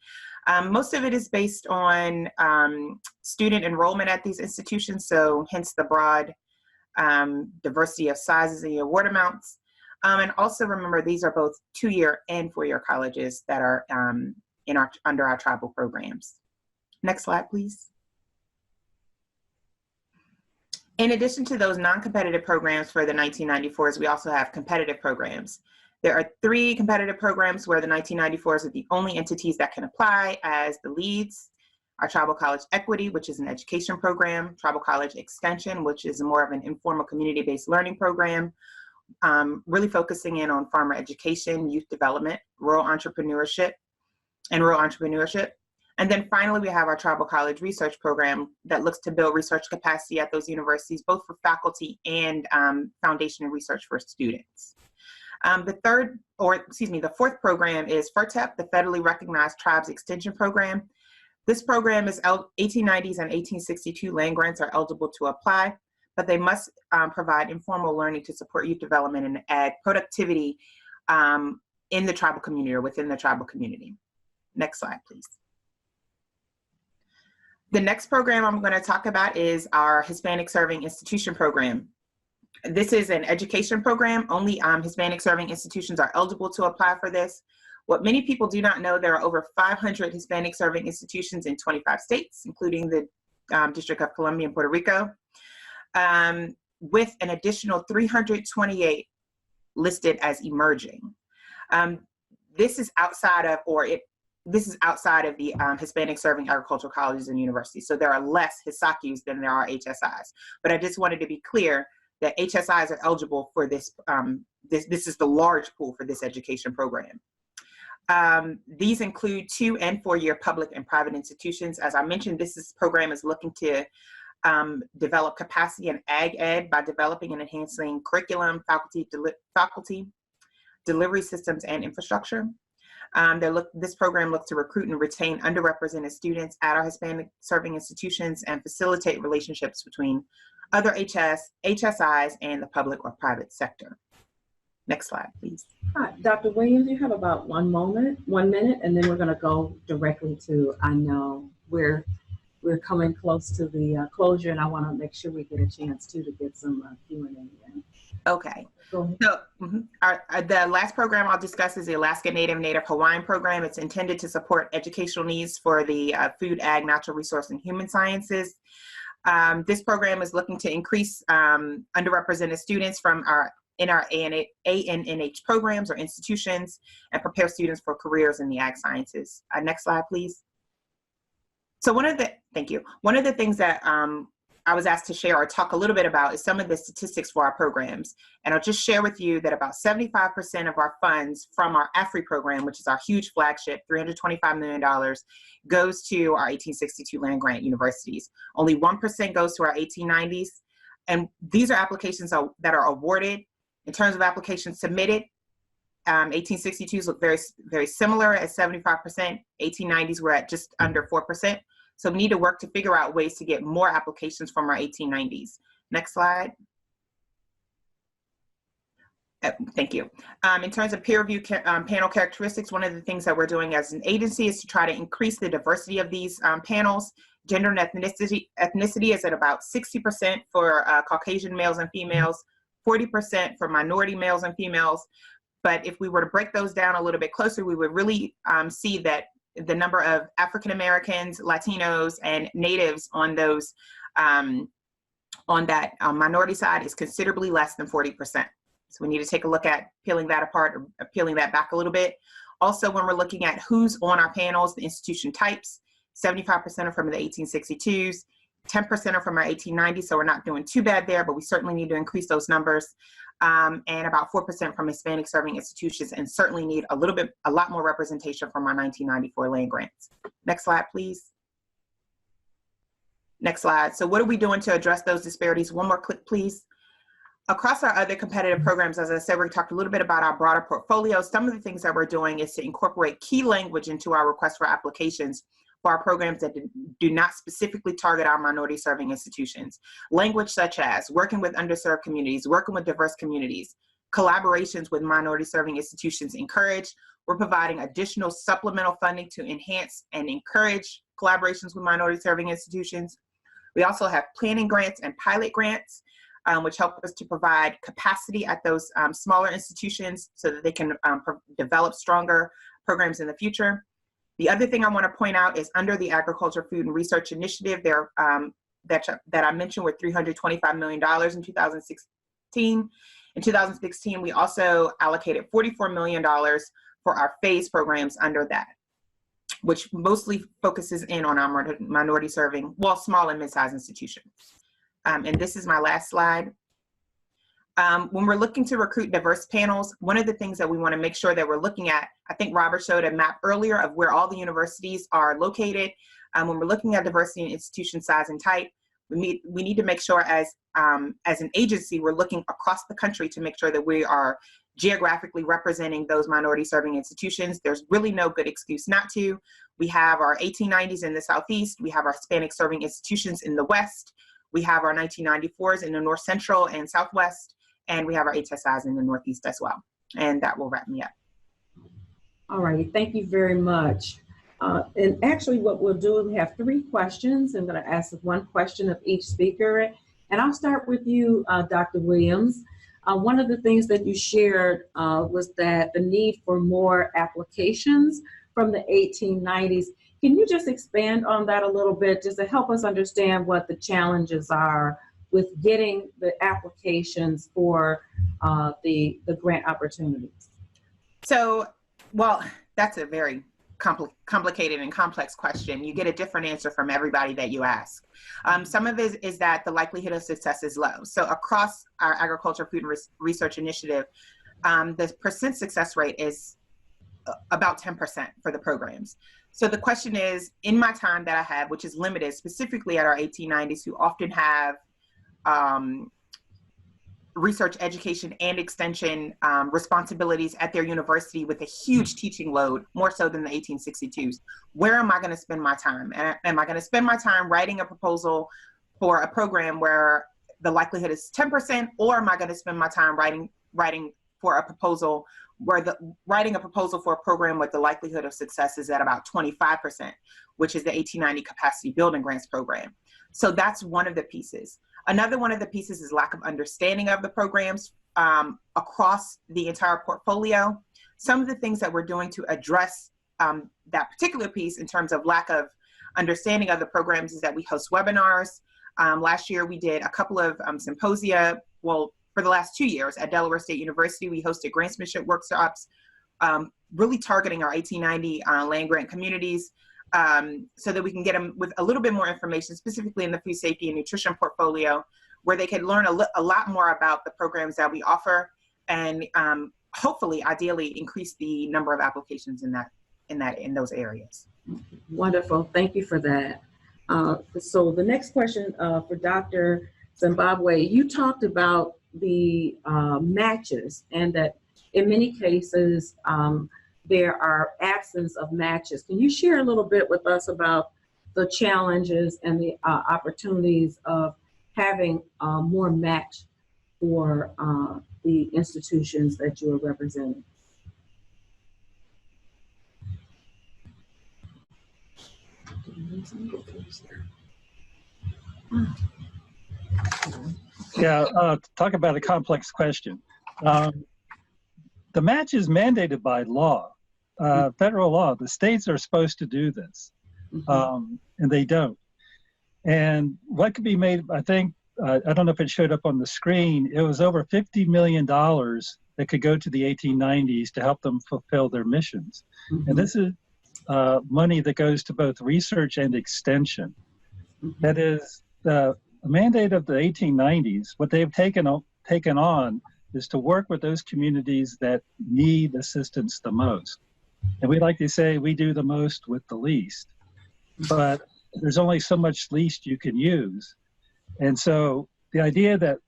[SPEAKER 5] Most of it is based on student enrollment at these institutions, so hence the broad diversity of sizes and award amounts. And also remember, these are both 2-year and 4-year colleges that are under our tribal programs. Next slide, please. In addition to those non-competitive programs for the 1994s, we also have competitive programs. There are 3 competitive programs where the 1994s are the only entities that can apply as the leads. Our Tribal College Equity, which is an education program, Tribal College Extension, which is more of an informal community-based learning program, really focusing in on farmer education, youth development, rural entrepreneurship. And then finally, we have our Tribal College Research Program that looks to build research capacity at those universities, both for faculty and foundation and research for students. The fourth program is FERTEP, the Federally Recognized Tribes Extension Program. This program is 1890s and 1862 land grants are eligible to apply, but they must provide informal learning to support youth development and ag productivity in the tribal community or within the tribal community. Next slide, please. The next program I'm going to talk about is our Hispanic Serving Institution Program. This is an education program. Only Hispanic serving institutions are eligible to apply for this. What many people do not know, there are over 500 Hispanic serving institutions in 25 states, including the District of Columbia and Puerto Rico, with an additional 328 listed as emerging. This is outside of, the Hispanic serving agricultural colleges and universities. So there are less HISACUs than there are HSIs. But I just wanted to be clear that HSIs are eligible for this. This is the large pool for this education program. These include 2- and 4-year public and private institutions. As I mentioned, this program is looking to develop capacity in ag ed by developing and enhancing curriculum, faculty delivery systems, and infrastructure. This program looks to recruit and retain underrepresented students at our Hispanic serving institutions and facilitate relationships between other HSIs and the public or private sector. Next slide, please.
[SPEAKER 1] Hi, Dr. Williams, you have about 1 minute, and then we're going to go directly to, I know we're coming close to the closure, and I want to make sure we get a chance to get some Q&A in.
[SPEAKER 5] Okay.
[SPEAKER 1] Go ahead.
[SPEAKER 5] So the last program I'll discuss is the Alaska Native Hawaiian program. It's intended to support educational needs for the food, ag, natural resource, and human sciences. This program is looking to increase underrepresented students in our ANNH programs or institutions and prepare students for careers in the ag sciences. Next slide, please. So one of the things that I was asked to share or talk a little bit about is some of the statistics for our programs. And I'll just share with you that about 75% of our funds from our AFRI program, which is our huge flagship, $325 million, goes to our 1862 land grant universities. Only 1% goes to our 1890s. And these are applications that are awarded. In terms of applications submitted, 1862s look very, very similar at 75%. 1890s were at just under 4%. So we need to work to figure out ways to get more applications from our 1890s. Next slide. Thank you. In terms of peer review panel characteristics, one of the things that we're doing as an agency is to try to increase the diversity of these panels. Gender and ethnicity is at about 60% for Caucasian males and females, 40% for minority males and females. But if we were to break those down a little bit closer, we would really see that the number of African Americans, Latinos, and Natives on those on that minority side is considerably less than 40%. So we need to take a look at peeling that apart or peeling that back a little bit. Also, when we're looking at who's on our panels, the institution types, 75% are from the 1862s, 10% are from our 1890s, so we're not doing too bad there, but we certainly need to increase those numbers. And about 4% from Hispanic serving institutions, and certainly need a lot more representation from our 1994 land grants. Next slide, please. Next slide. So what are we doing to address those disparities? One more click, please. Across our other competitive programs, as I said, we talked a little bit about our broader portfolio. Some of the things that we're doing is to incorporate key language into our request for applications for our programs that do not specifically target our minority serving institutions. Language such as working with underserved communities, working with diverse communities, collaborations with minority serving institutions encouraged. We're providing additional supplemental funding to enhance and encourage collaborations with minority serving institutions. We also have planning grants and pilot grants, which help us to provide capacity at those smaller institutions so that they can develop stronger programs in the future. The other thing I want to point out is under the Agriculture, Food, and Research Initiative, there that I mentioned with $325 million in 2016. In 2016, we also allocated $44 million for our phase programs under that, which mostly focuses in on our minority serving, well, small and mid-sized institutions. And this is my last slide. When we're looking to recruit diverse panels, one of the things that we want to make sure that we're looking at, I think Robert showed a map earlier of where all the universities are located. When we're looking at diversity in institution size and type, we need to make sure as an agency, we're looking across the country to make sure that we are geographically representing those minority serving institutions. There's really no good excuse not to. We have our 1890s in the Southeast, we have our Hispanic serving institutions in the West, we have our 1994s in the North Central and Southwest, and we have our HSIs in the Northeast as well. And that will wrap me up.
[SPEAKER 1] All right, thank you very much. And actually what we'll do, we have 3 questions. I'm gonna ask 1 question of each speaker. And I'll start with you, Dr. Williams. One of the things that you shared was that the need for more applications from the 1890s. Can you just expand on that a little bit, just to help us understand what the challenges are with getting the applications for the grant opportunities?
[SPEAKER 5] So, well, that's a very complicated and complex question. You get a different answer from everybody that you ask. Some of it is that the likelihood of success is low. So across our Agriculture, Food, and Research Initiative, the percent success rate is about 10% for the programs. So the question is, in my time that I have, which is limited, specifically at our 1890s, who often have research, education, and extension responsibilities at their university with a huge teaching load, more so than the 1862s. Where am I going to spend my time? Am I going to spend my time writing a proposal for a program where the likelihood is 10%, or am I going to spend my time writing for a proposal where writing a proposal for a program with the likelihood of success is at about 25%, which is the 1890 Capacity Building Grants program. So that's one of the pieces. Another one of the pieces is lack of understanding of the programs across the entire portfolio. Some of the things that we're doing to address that particular piece in terms of lack of understanding of the programs is that we host webinars. Last year we did a couple of symposia. Well, for the last 2 years at Delaware State University, we hosted grantsmanship workshops, really targeting our 1890 land grant communities, so that we can get them with a little bit more information, specifically in the food safety and nutrition portfolio, where they could learn a lot more about the programs that we offer, and hopefully, ideally, increase the number of applications in those areas.
[SPEAKER 1] Wonderful, thank you for that. So the next question for Dr. Zimbabwe, you talked about the matches, and that in many cases there are absence of matches. Can you share a little bit with us about the challenges and the opportunities of having more match for the institutions that you are representing?
[SPEAKER 4] Yeah, talk about a complex question. The match is mandated by law, federal law. The states are supposed to do this, and they don't. And what could be made, I think, I don't know if it showed up on the screen, it was over $50 million that could go to the 1890s to help them fulfill their missions. And this is money that goes to both research and extension. That is the mandate of the 1890s. What they've taken on is to work with those communities that need assistance the most. And we like to say we do the most with the least, but there's only so much least you can use. And so the idea that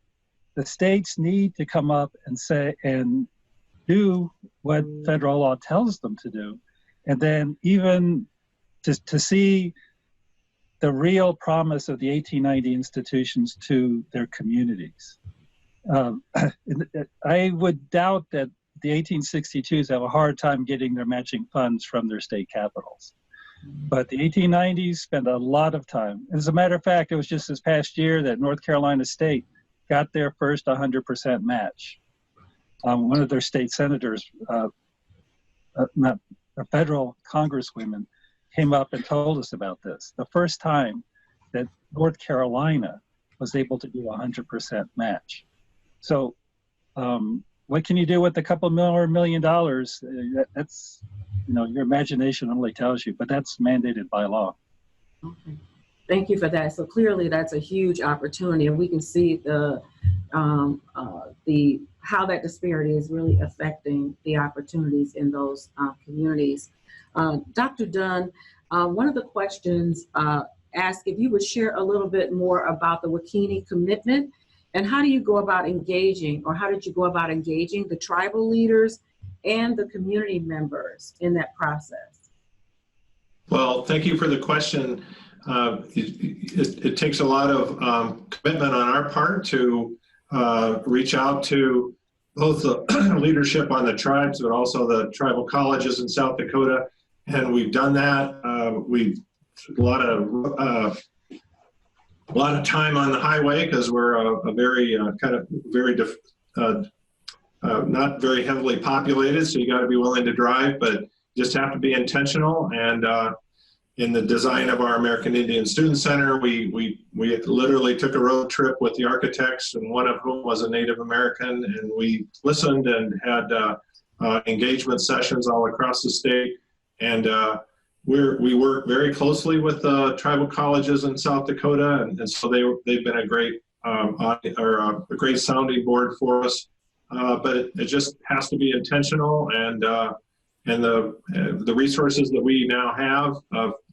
[SPEAKER 4] the states need to come up and say and do what federal law tells them to do, and then even to see the real promise of the 1890 institutions to their communities. I would doubt that the 1862s have a hard time getting their matching funds from their state capitals. But the 1890s spent a lot of time. As a matter of fact, it was just this past year that North Carolina State got their first 100% match. One of their state senators, not a federal congresswoman, came up and told us about this. The first time that North Carolina was able to do 100% match. So what can you do with a couple $1 million? That's, you know, your imagination only tells you, but that's mandated by law.
[SPEAKER 1] Okay. Thank you for that. So clearly that's a huge opportunity, and we can see how that disparity is really affecting the opportunities in those communities. Dr. Dunn, one of the questions asked if you would share a little bit more about the WIKINI commitment, and how do you go about engaging, or how did you go about engaging the tribal leaders and the community members in that process?
[SPEAKER 3] Well, thank you for the question. It takes a lot of commitment on our part to reach out to both the leadership on the tribes, but also the tribal colleges in South Dakota. And we've done that. We've a lot of time on the highway because we're a very not very heavily populated, so you got to be willing to drive, but just have to be intentional. And in the design of our American Indian Student Center, we literally took a road trip with the architects, and one of whom was a Native American, and we listened and had engagement sessions all across the state. And we work very closely with tribal colleges in South Dakota, and so they've been a great great sounding board for us. But it just has to be intentional, and the resources that we now have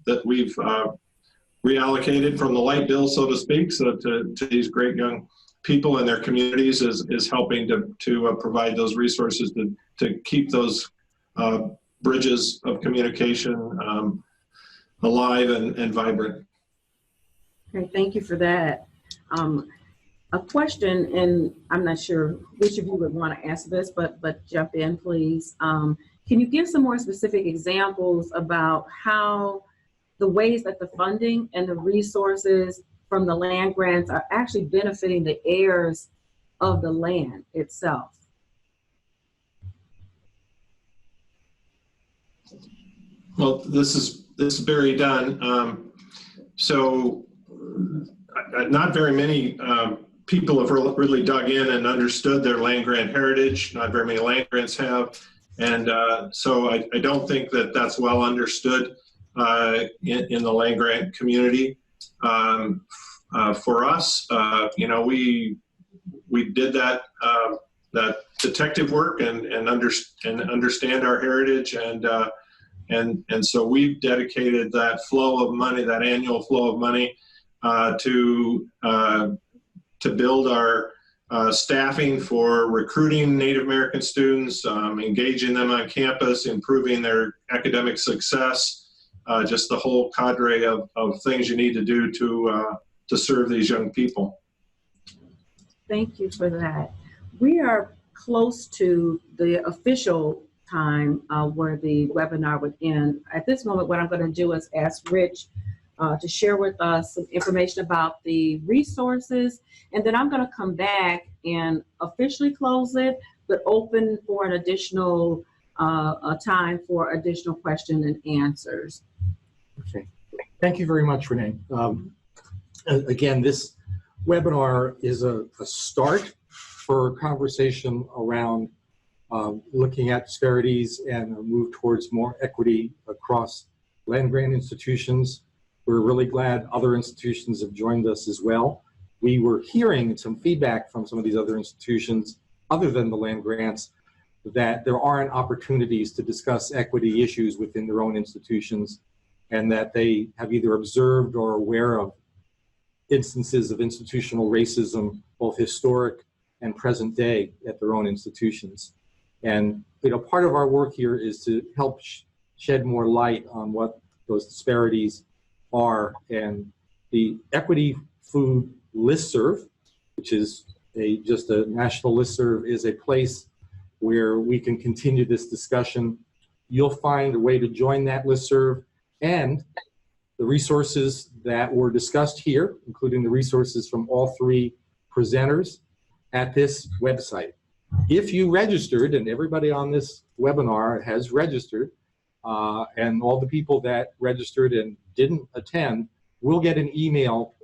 [SPEAKER 3] that we've reallocated from the light bill, so to speak, so to these great young people and their communities is helping to provide those resources to keep those bridges of communication alive and vibrant.
[SPEAKER 1] Okay, thank you for that. A question, and I'm not sure which of you would want to answer this, but jump in, please. Can you give some more specific examples about how the ways that the funding and the resources from the land grants are actually benefiting the heirs of the land itself? Well,
[SPEAKER 3] this is Barry Dunn. So not very many people have really dug in and understood their land grant heritage. Not very many land grants have. And so I don't think that that's well understood in the land grant community. For us, you know, we did that detective work and understand our heritage, and so we've dedicated that flow of money, that annual flow of money, to build our staffing for recruiting Native American students, engaging them on campus, improving their academic success, just the whole cadre of things you need to do to serve these young people.
[SPEAKER 1] Thank you for that. We are close to the official time where the webinar would end. At this moment, what I'm going to do is ask Rich to share with us some information about the resources, and then I'm going to come back and officially close it, but open for an additional time for additional questions and answers.
[SPEAKER 2] Okay, thank you very much, Renee. Again, this webinar is a start for a conversation around looking at disparities and a move towards more equity across land-grant institutions. We're really glad other institutions have joined us as well. We were hearing some feedback from some of these other institutions, other than the land grants, that there aren't opportunities to discuss equity issues within their own institutions, and that they have either observed or are aware of instances of institutional racism, both historic and present day, at their own institutions. And part of our work here is to help shed more light on what those disparities are. And the Equity Food Listserv, which is just a national listserv, is a place where we can continue this discussion. You'll find a way to join that listserv, and the resources that were discussed here, including the resources from all three presenters, at this website. If you registered, and everybody on this webinar has registered, and all the people that registered and didn't attend will get an email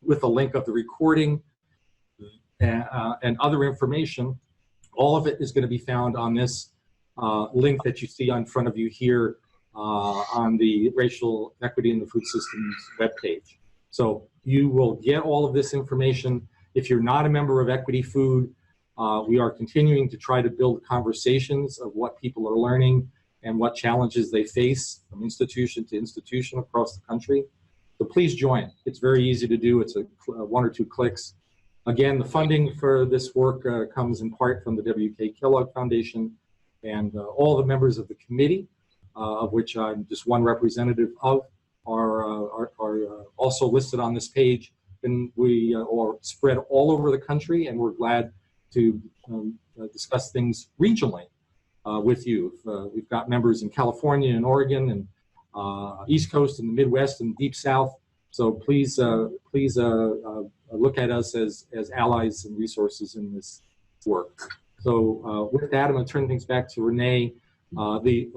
[SPEAKER 2] with a link of the recording and other information. All of it is going to be found on this link that you see in front of you here on the Racial Equity in the Food Systems webpage. So you will get all of this information. If you're not a member of Equity Food, we are continuing to try to build conversations of what people are learning and what challenges they face from institution to institution across the country. So please join. It's very easy to do. It's one or two clicks. Again, the funding for this work comes in part from the W.K. Kellogg Foundation, and all the members of the committee, of which I'm just one representative of, are also listed on this page. And we are spread all over the country, and we're glad to discuss things regionally with you. We've got members in California and Oregon and East Coast and the Midwest and Deep South. So please look at us as allies and resources in this work. So with that, I'm going to turn things back to Renee. The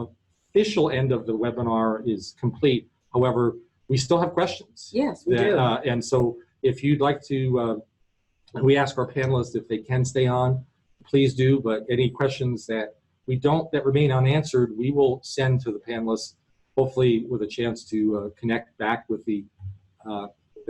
[SPEAKER 2] official end of the webinar is complete. However, we still have questions.
[SPEAKER 1] Yes, we do.
[SPEAKER 2] And so if you'd like to, we ask our panelists if they can stay on, please do. But any questions that remain unanswered, we will send to the panelists, hopefully with a chance to connect back with the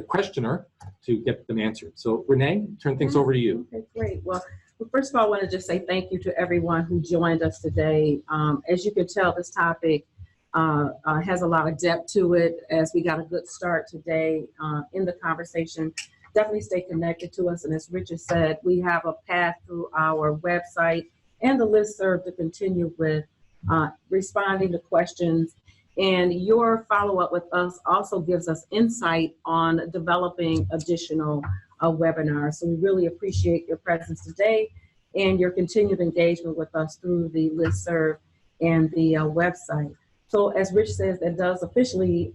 [SPEAKER 2] questioner to get them answered. So Renee, turn things over to you.
[SPEAKER 1] Okay, great. Well, first of all, I want to just say thank you to everyone who joined us today. As you can tell, this topic has a lot of depth to it, as we got a good start today in the conversation. Definitely stay connected to us. And as Richard said, we have a path through our website and the listserv to continue with responding to questions. And your follow-up with us also gives us insight on developing additional webinars. So we really appreciate your presence today and your continued engagement with us through the listserv and the website. So as Rich says, that does officially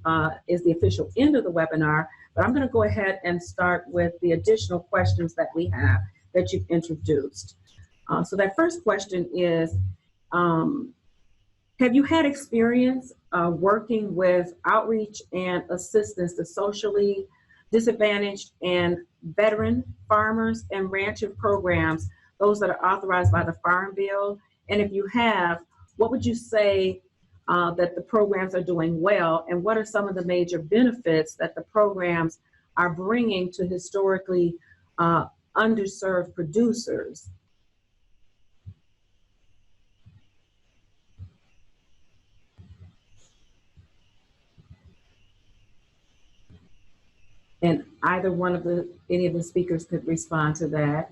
[SPEAKER 1] is the official end of the webinar, but I'm going to go ahead and start with the additional questions that we have that you've introduced. So that first question is, have you had experience working with outreach and assistance to socially disadvantaged and veteran farmers and rancher programs, those that are authorized by the Farm Bill? And if you have, what would you say that the programs are doing well, and what are some of the major benefits that the programs are bringing to historically underserved producers? And either one of any of the speakers could respond to that.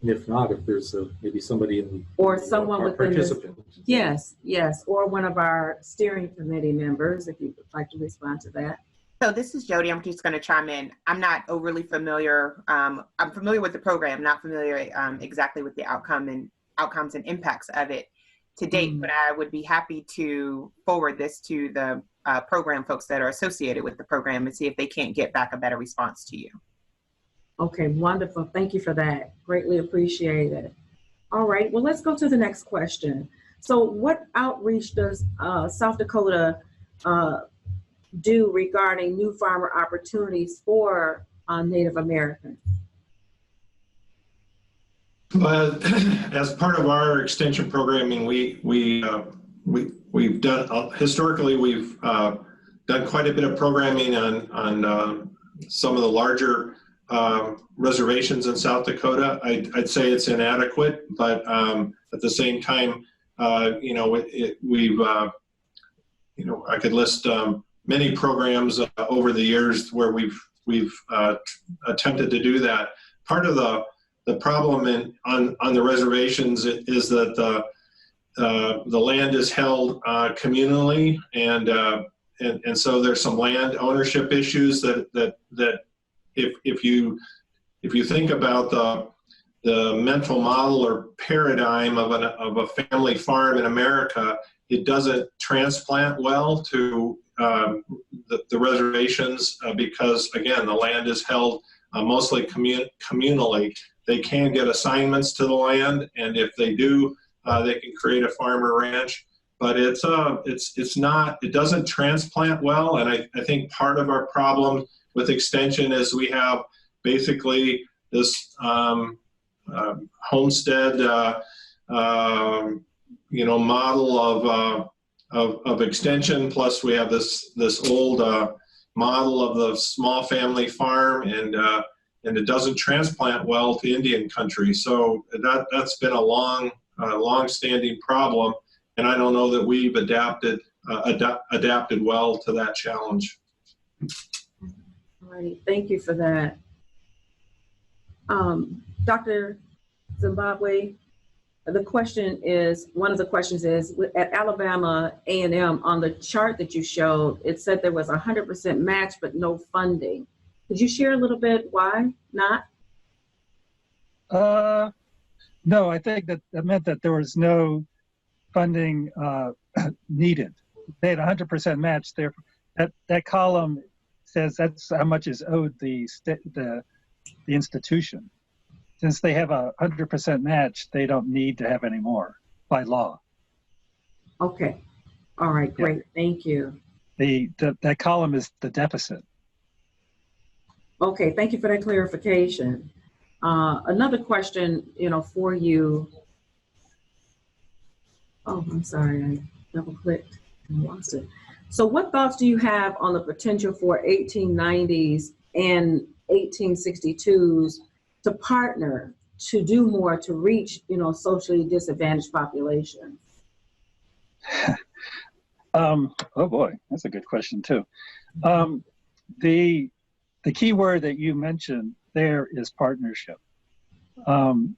[SPEAKER 2] If not, if there's maybe somebody in the
[SPEAKER 1] or someone within
[SPEAKER 2] participant.
[SPEAKER 1] Yes, or one of our steering committee members, if you would like to respond to that.
[SPEAKER 5] So this is Jody. I'm just going to chime in. I'm not overly familiar. I'm familiar with the program, not familiar exactly with the outcomes and impacts of it to date, but I would be happy to forward this to the program folks that are associated with the program and see if they can't get back a better response to you.
[SPEAKER 1] Okay, wonderful. Thank you for that. Greatly appreciate it. All right, well, let's go to the next question. So what outreach does South Dakota do regarding new farmer opportunities for Native Americans?
[SPEAKER 3] But as part of our extension programming, we've done historically done quite a bit of programming on some of the larger reservations in South Dakota. I'd say it's inadequate, but at the same time, we've I could list many programs over the years where we've attempted to do that. Part of the problem on the reservations is that the land is held communally, and so there's some land ownership issues that if you think about the mental model or paradigm of a family farm in America, it doesn't transplant well to the reservations because, again, the land is held mostly communally. They can get assignments to the land, and if they do, they can create a farm or ranch. But it doesn't transplant well, and I think part of our problem with extension is we have basically this homestead, model of extension. Plus, we have this old model of the small family farm, and it doesn't transplant well to Indian country. So that's been a long-standing problem, and I don't know that we've adapted well to that challenge.
[SPEAKER 1] All righty, thank you for that. Dr. Zimbabwe, one of the questions is, at Alabama A&M, on the chart that you showed, it said there was 100% match but no funding. Could you share a little bit why not?
[SPEAKER 4] No, I think that meant that there was no funding needed. They had 100% match there. That column says that's how much is owed the institution. Since they have a 100% match, they don't need to have any more by law.
[SPEAKER 1] Okay. All right, great. Yeah. Thank you.
[SPEAKER 4] That column is the deficit.
[SPEAKER 1] Okay, thank you for that clarification. Another question, for you. Oh, I'm sorry, I double-clicked and lost it. So what thoughts do you have on the potential for 1890s and 1862s to partner to do more to reach, socially disadvantaged populations?
[SPEAKER 4] Oh boy, that's a good question too. The key word that you mentioned there is partnership. In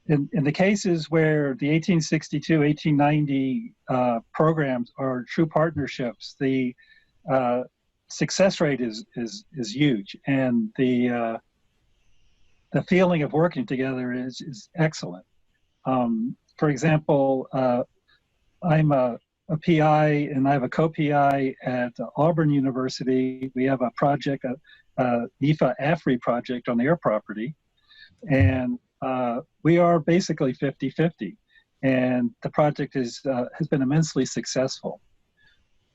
[SPEAKER 4] the cases where the 1862, 1890 programs are true partnerships, the success rate is huge, and the feeling of working together is excellent. For example, I'm a PI and I have a co-PI at Auburn University. We have a project, a NEFA AFRI project on their property, and we are basically 50-50, and the project has been immensely successful.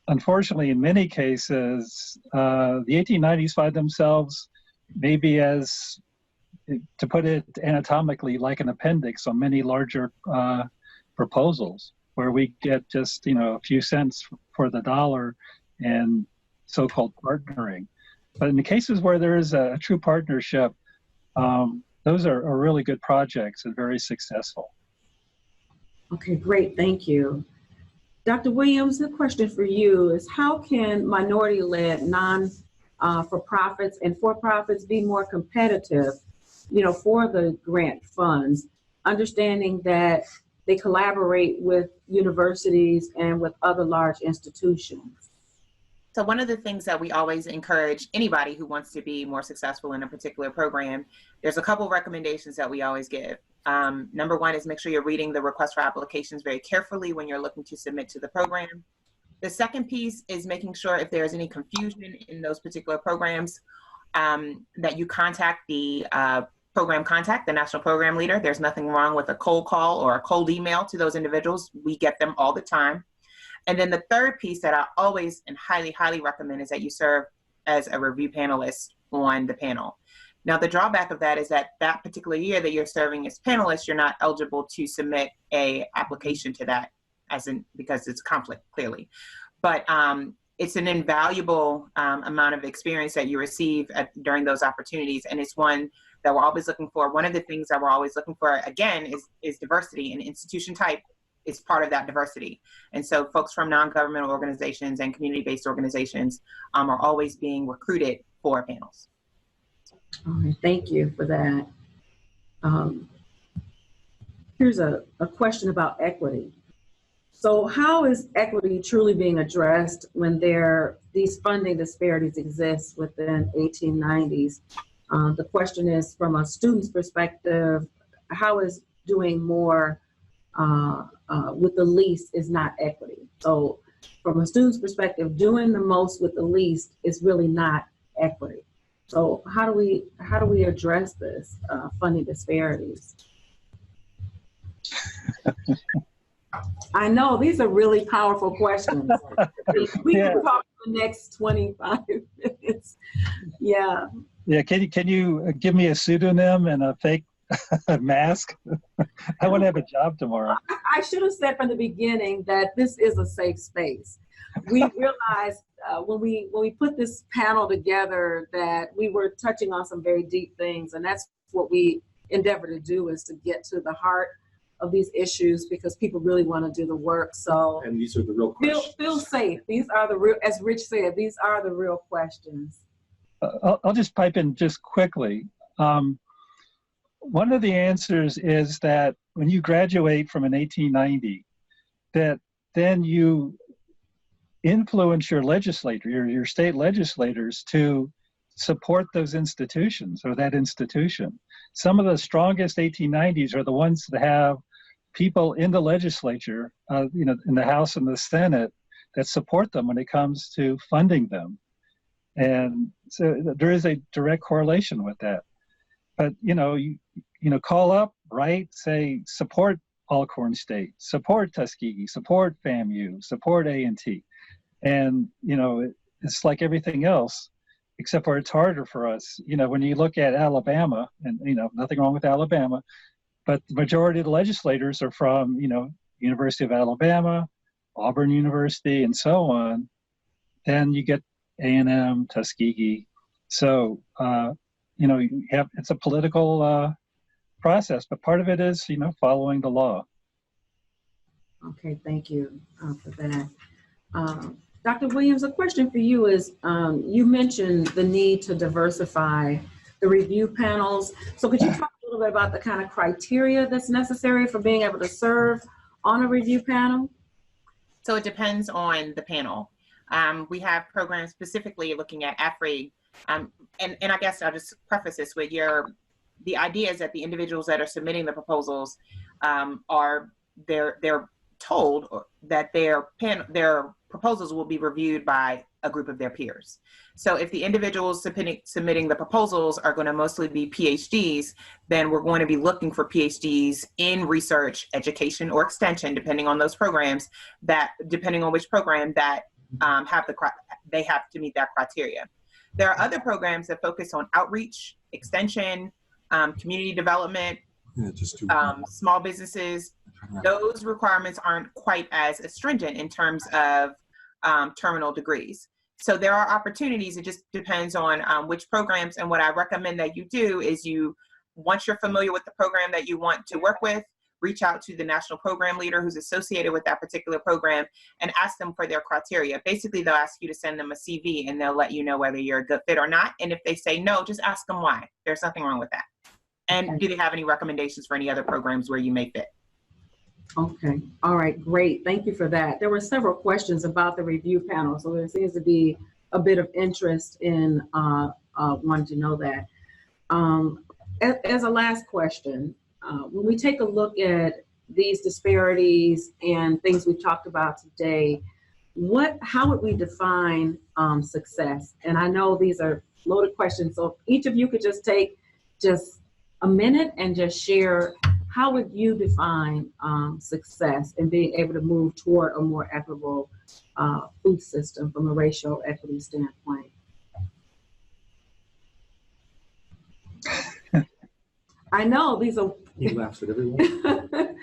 [SPEAKER 4] Unfortunately, in many cases, the 1890s find themselves maybe as, to put it anatomically, like an appendix on many larger proposals, where we get just a few cents for the dollar and so-called partnering. But in the cases where there is a true partnership, those are really good projects and very successful.
[SPEAKER 1] Okay, great, thank you. Dr. Williams, the question for you is, how can minority-led non-for-profits and for-profits be more competitive, for the grant funds, understanding that they collaborate with universities and with other large institutions?
[SPEAKER 5] So one of the things that we always encourage anybody who wants to be more successful in a particular program, there's a couple recommendations that we always give. Number one is make sure you're reading the request for applications very carefully when you're looking to submit to the program. The second piece is making sure if there's any confusion in those particular programs, that you contact the program contact, the national program leader. There's nothing wrong with a cold call or a cold email to those individuals. We get them all the time. And then the third piece that I always and highly, highly recommend is that you serve as a review panelist on the panel. Now, the drawback of that is that that particular year that you're serving as panelists, you're not eligible to submit a application to that because it's a conflict, clearly. But it's an invaluable amount of experience that you receive during those opportunities. And it's one that we're always looking for. One of the things that we're always looking for, again, is diversity, and institution type is part of that diversity. And so folks from non-governmental organizations and community-based organizations are always being recruited for panels.
[SPEAKER 1] All right, thank you for that. Here's a question about equity. So how is equity truly being addressed when these funding disparities exist within 1890s? The question is, from a student's perspective, how is doing more with the least is not equity? So from a student's perspective, doing the most with the least is really not equity. So how do we address this funding disparities? I know these are really powerful questions. We can talk for the next 25 minutes. Yeah.
[SPEAKER 4] Yeah. Can you give me a pseudonym and a fake mask? I want to have a job tomorrow.
[SPEAKER 1] I should have said from the beginning that this is a safe space. We realized when we put this panel together that we were touching on some very deep things, and that's what we endeavor to do, is to get to the heart of these issues, because people really want to do the work. So,
[SPEAKER 2] and these are the real questions.
[SPEAKER 1] Feel safe. These are the real, as Rich said, these are the real questions.
[SPEAKER 4] I'll just pipe in just quickly. One of the answers is that when you graduate from an 1890, that then you influence your legislator, your state legislators, to support those institutions or that institution. Some of the strongest 1890s are the ones that have people in the legislature, in the House and the Senate, that support them when it comes to funding them. And so there is a direct correlation with that. But, call up, write, say, support Alcorn State, support Tuskegee, support FAMU, support A&T. And, it's like everything else, except for it's harder for us. When you look at Alabama, and, nothing wrong with Alabama, but the majority of the legislators are from, University of Alabama, Auburn University, and so on. Then you get A&M, Tuskegee. So, it's a political process, but part of it is, following the law.
[SPEAKER 1] Okay, thank you for that. Dr. Williams, a question for you is, you mentioned the need to diversify the review panels. So could you talk a little bit about the kind of criteria that's necessary for being able to serve on a review panel?
[SPEAKER 5] So it depends on the panel. We have programs specifically looking at AFRIG, and I guess I'll just preface this with the idea is that the individuals that are submitting the proposals they're told that their proposals will be reviewed by a group of their peers. So if the individuals submitting the proposals are going to mostly be PhDs, then we're going to be looking for PhDs in research, education, or extension, depending on those programs, depending on which program that they have to meet that criteria. There are other programs that focus on outreach, extension, community development, small businesses. Those requirements aren't quite as stringent in terms of terminal degrees. So there are opportunities. It just depends on which programs. And what I recommend that you do is once you're familiar with the program that you want to work with, reach out to the national program leader who's associated with that particular program and ask them for their criteria. Basically, they'll ask you to send them a CV and they'll let you know whether you're a good fit or not. And if they say no, just ask them why. There's nothing wrong with that. And do they have any recommendations for any other programs where you may fit?
[SPEAKER 1] Okay. All right. Great. Thank you for that. There were several questions about the review panel, so there seems to be a bit of interest in wanting to know that. As a last question, when we take a look at these disparities and things we've talked about today, how would we define success? And I know these are loaded questions, so if each of you could just take a minute and just share, how would you define success in being able to move toward a more equitable food system from a racial equity standpoint? I know, these are.
[SPEAKER 2] He laughs at everyone.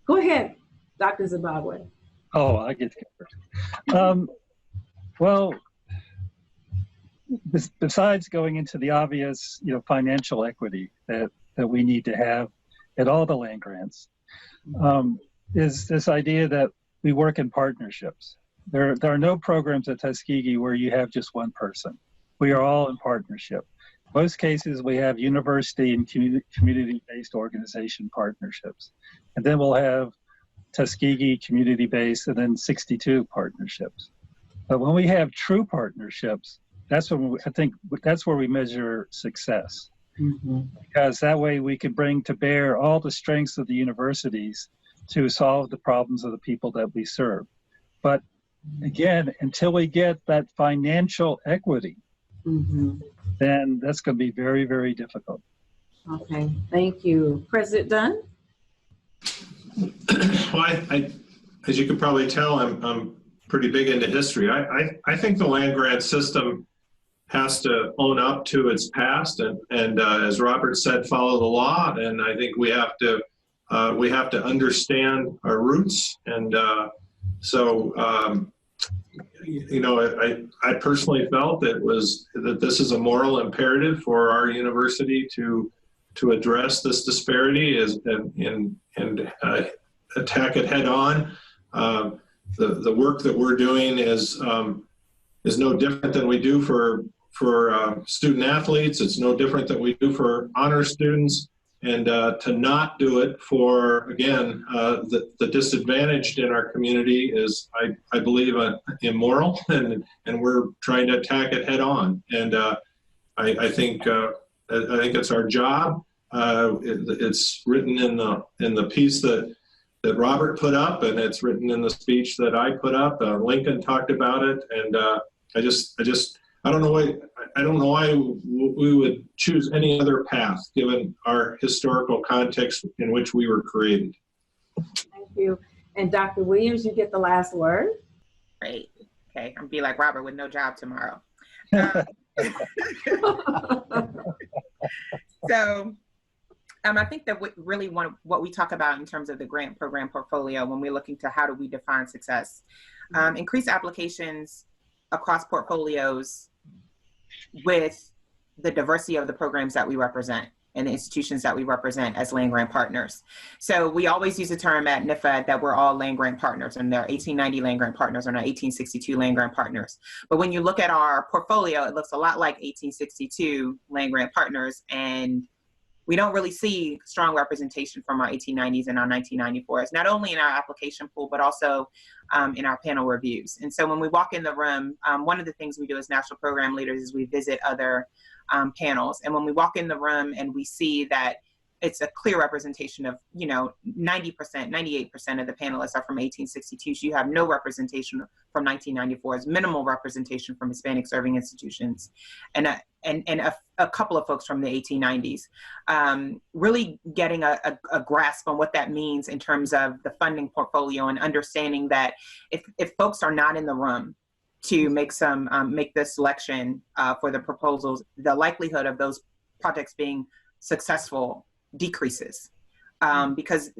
[SPEAKER 1] Go ahead, Dr. Zimbabwe.
[SPEAKER 4] Oh, I get to go first. Well, besides going into the obvious, financial equity that we need to have at all the land grants, is this idea that we work in partnerships. There are no programs at Tuskegee where you have just one person. We are all in partnership. Most cases, we have university and community-based organization partnerships. And then we'll have Tuskegee community-based and then 62 partnerships. But when we have true partnerships, that's when I think that's where we measure success. Mm-hmm. Because that way we can bring to bear all the strengths of the universities to solve the problems of the people that we serve. But again, until we get that financial equity, then that's going to be very, very difficult.
[SPEAKER 1] Okay, thank you. President Dunn?
[SPEAKER 3] Well, as you can probably tell, I'm pretty big into history. I think the land grant system has to own up to its past and as Robert said, follow the law. And I think we have to understand our roots. And I personally felt that this is a moral imperative for our university to address this disparity and attack it head on. The work that we're doing is no different than we do for student athletes. It's no different than we do for honor students. And to not do it for, again, the disadvantaged in our community is, I believe, immoral, and we're trying to attack it head on. And I think it's our job. It's written in the piece that Robert put up, and it's written in the speech that I put up. Lincoln talked about it, and I don't know why we would choose any other path given our historical context in which we were created.
[SPEAKER 1] Thank you. And Dr. Williams, you get the last word.
[SPEAKER 5] Great. Okay, I'm gonna be like Robert with no job tomorrow. So I think that what we talk about in terms of the grant program portfolio when we're looking to how do we define success, increase applications across portfolios with the diversity of the programs that we represent and the institutions that we represent as land grant partners. So we always use the term at NIFA that we're all land grant partners, and they're 1890 land grant partners or not 1862 land grant partners. But when you look at our portfolio, it looks a lot like 1862 land grant partners, and we don't really see strong representation from our 1890s and our 1994s, not only in our application pool, but also in our panel reviews. And so when we walk in the room, one of the things we do as national program leaders is we visit other panels. And when we walk in the room and we see that it's a clear representation of, 90%, 98% of the panelists are from 1862s. You have no representation from 1994s, minimal representation from Hispanic serving institutions, and a couple of folks from the 1890s. Really getting a grasp on what that means in terms of the funding portfolio and understanding that if folks are not in the room to make the selection for the proposals, the likelihood of those projects being successful decreases because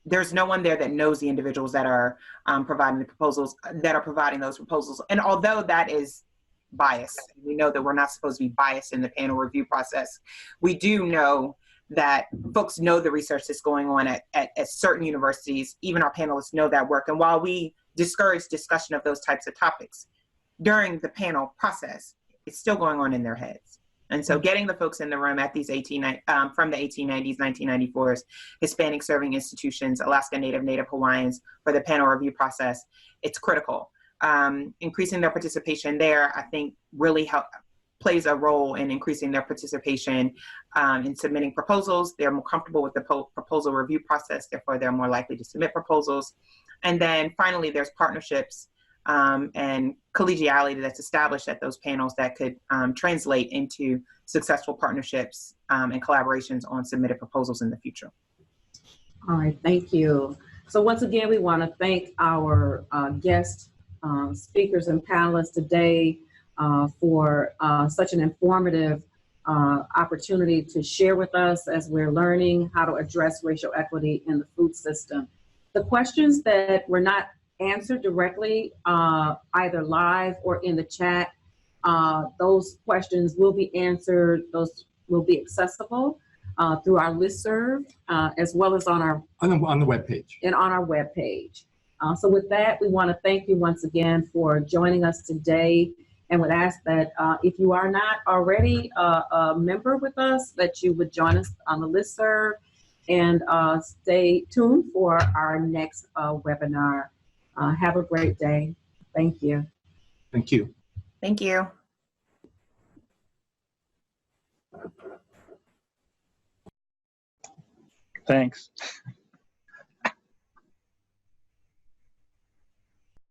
[SPEAKER 5] there's no one there that knows the individuals that are providing those proposals. And although that is bias, we know that we're not supposed to be biased in the panel review process, we do know that folks know the research that's going on at certain universities. Even our panelists know that work. And while we discourage discussion of those types of topics during the panel process, it's still going on in their heads. And so getting the folks in the room at these from the 1890s, 1994s, Hispanic serving institutions, Alaska Native Hawaiians for the panel review process, it's critical. Increasing their participation there, I think, really plays a role in increasing their participation in submitting proposals. They're more comfortable with the proposal review process, therefore they're more likely to submit proposals. And then finally, there's partnerships and collegiality that's established at those panels that could translate into successful partnerships and collaborations on submitted proposals in the future.
[SPEAKER 1] All right, thank you. So once again, we want to thank our guest speakers and panelists today for such an informative opportunity to share with us as we're learning how to address racial equity in the food system. The questions that were not answered directly, either live or in the chat, those questions will be answered. Those will be accessible through our listserv, as well as on
[SPEAKER 2] the webpage.
[SPEAKER 1] And on our webpage. So with that, we want to thank you once again for joining us today, and would ask that if you are not already a member with us, that you would join us on the listserv and stay tuned for our next webinar. Have a great day. Thank you.
[SPEAKER 2] Thank you.
[SPEAKER 5] Thank you.
[SPEAKER 4] Thanks.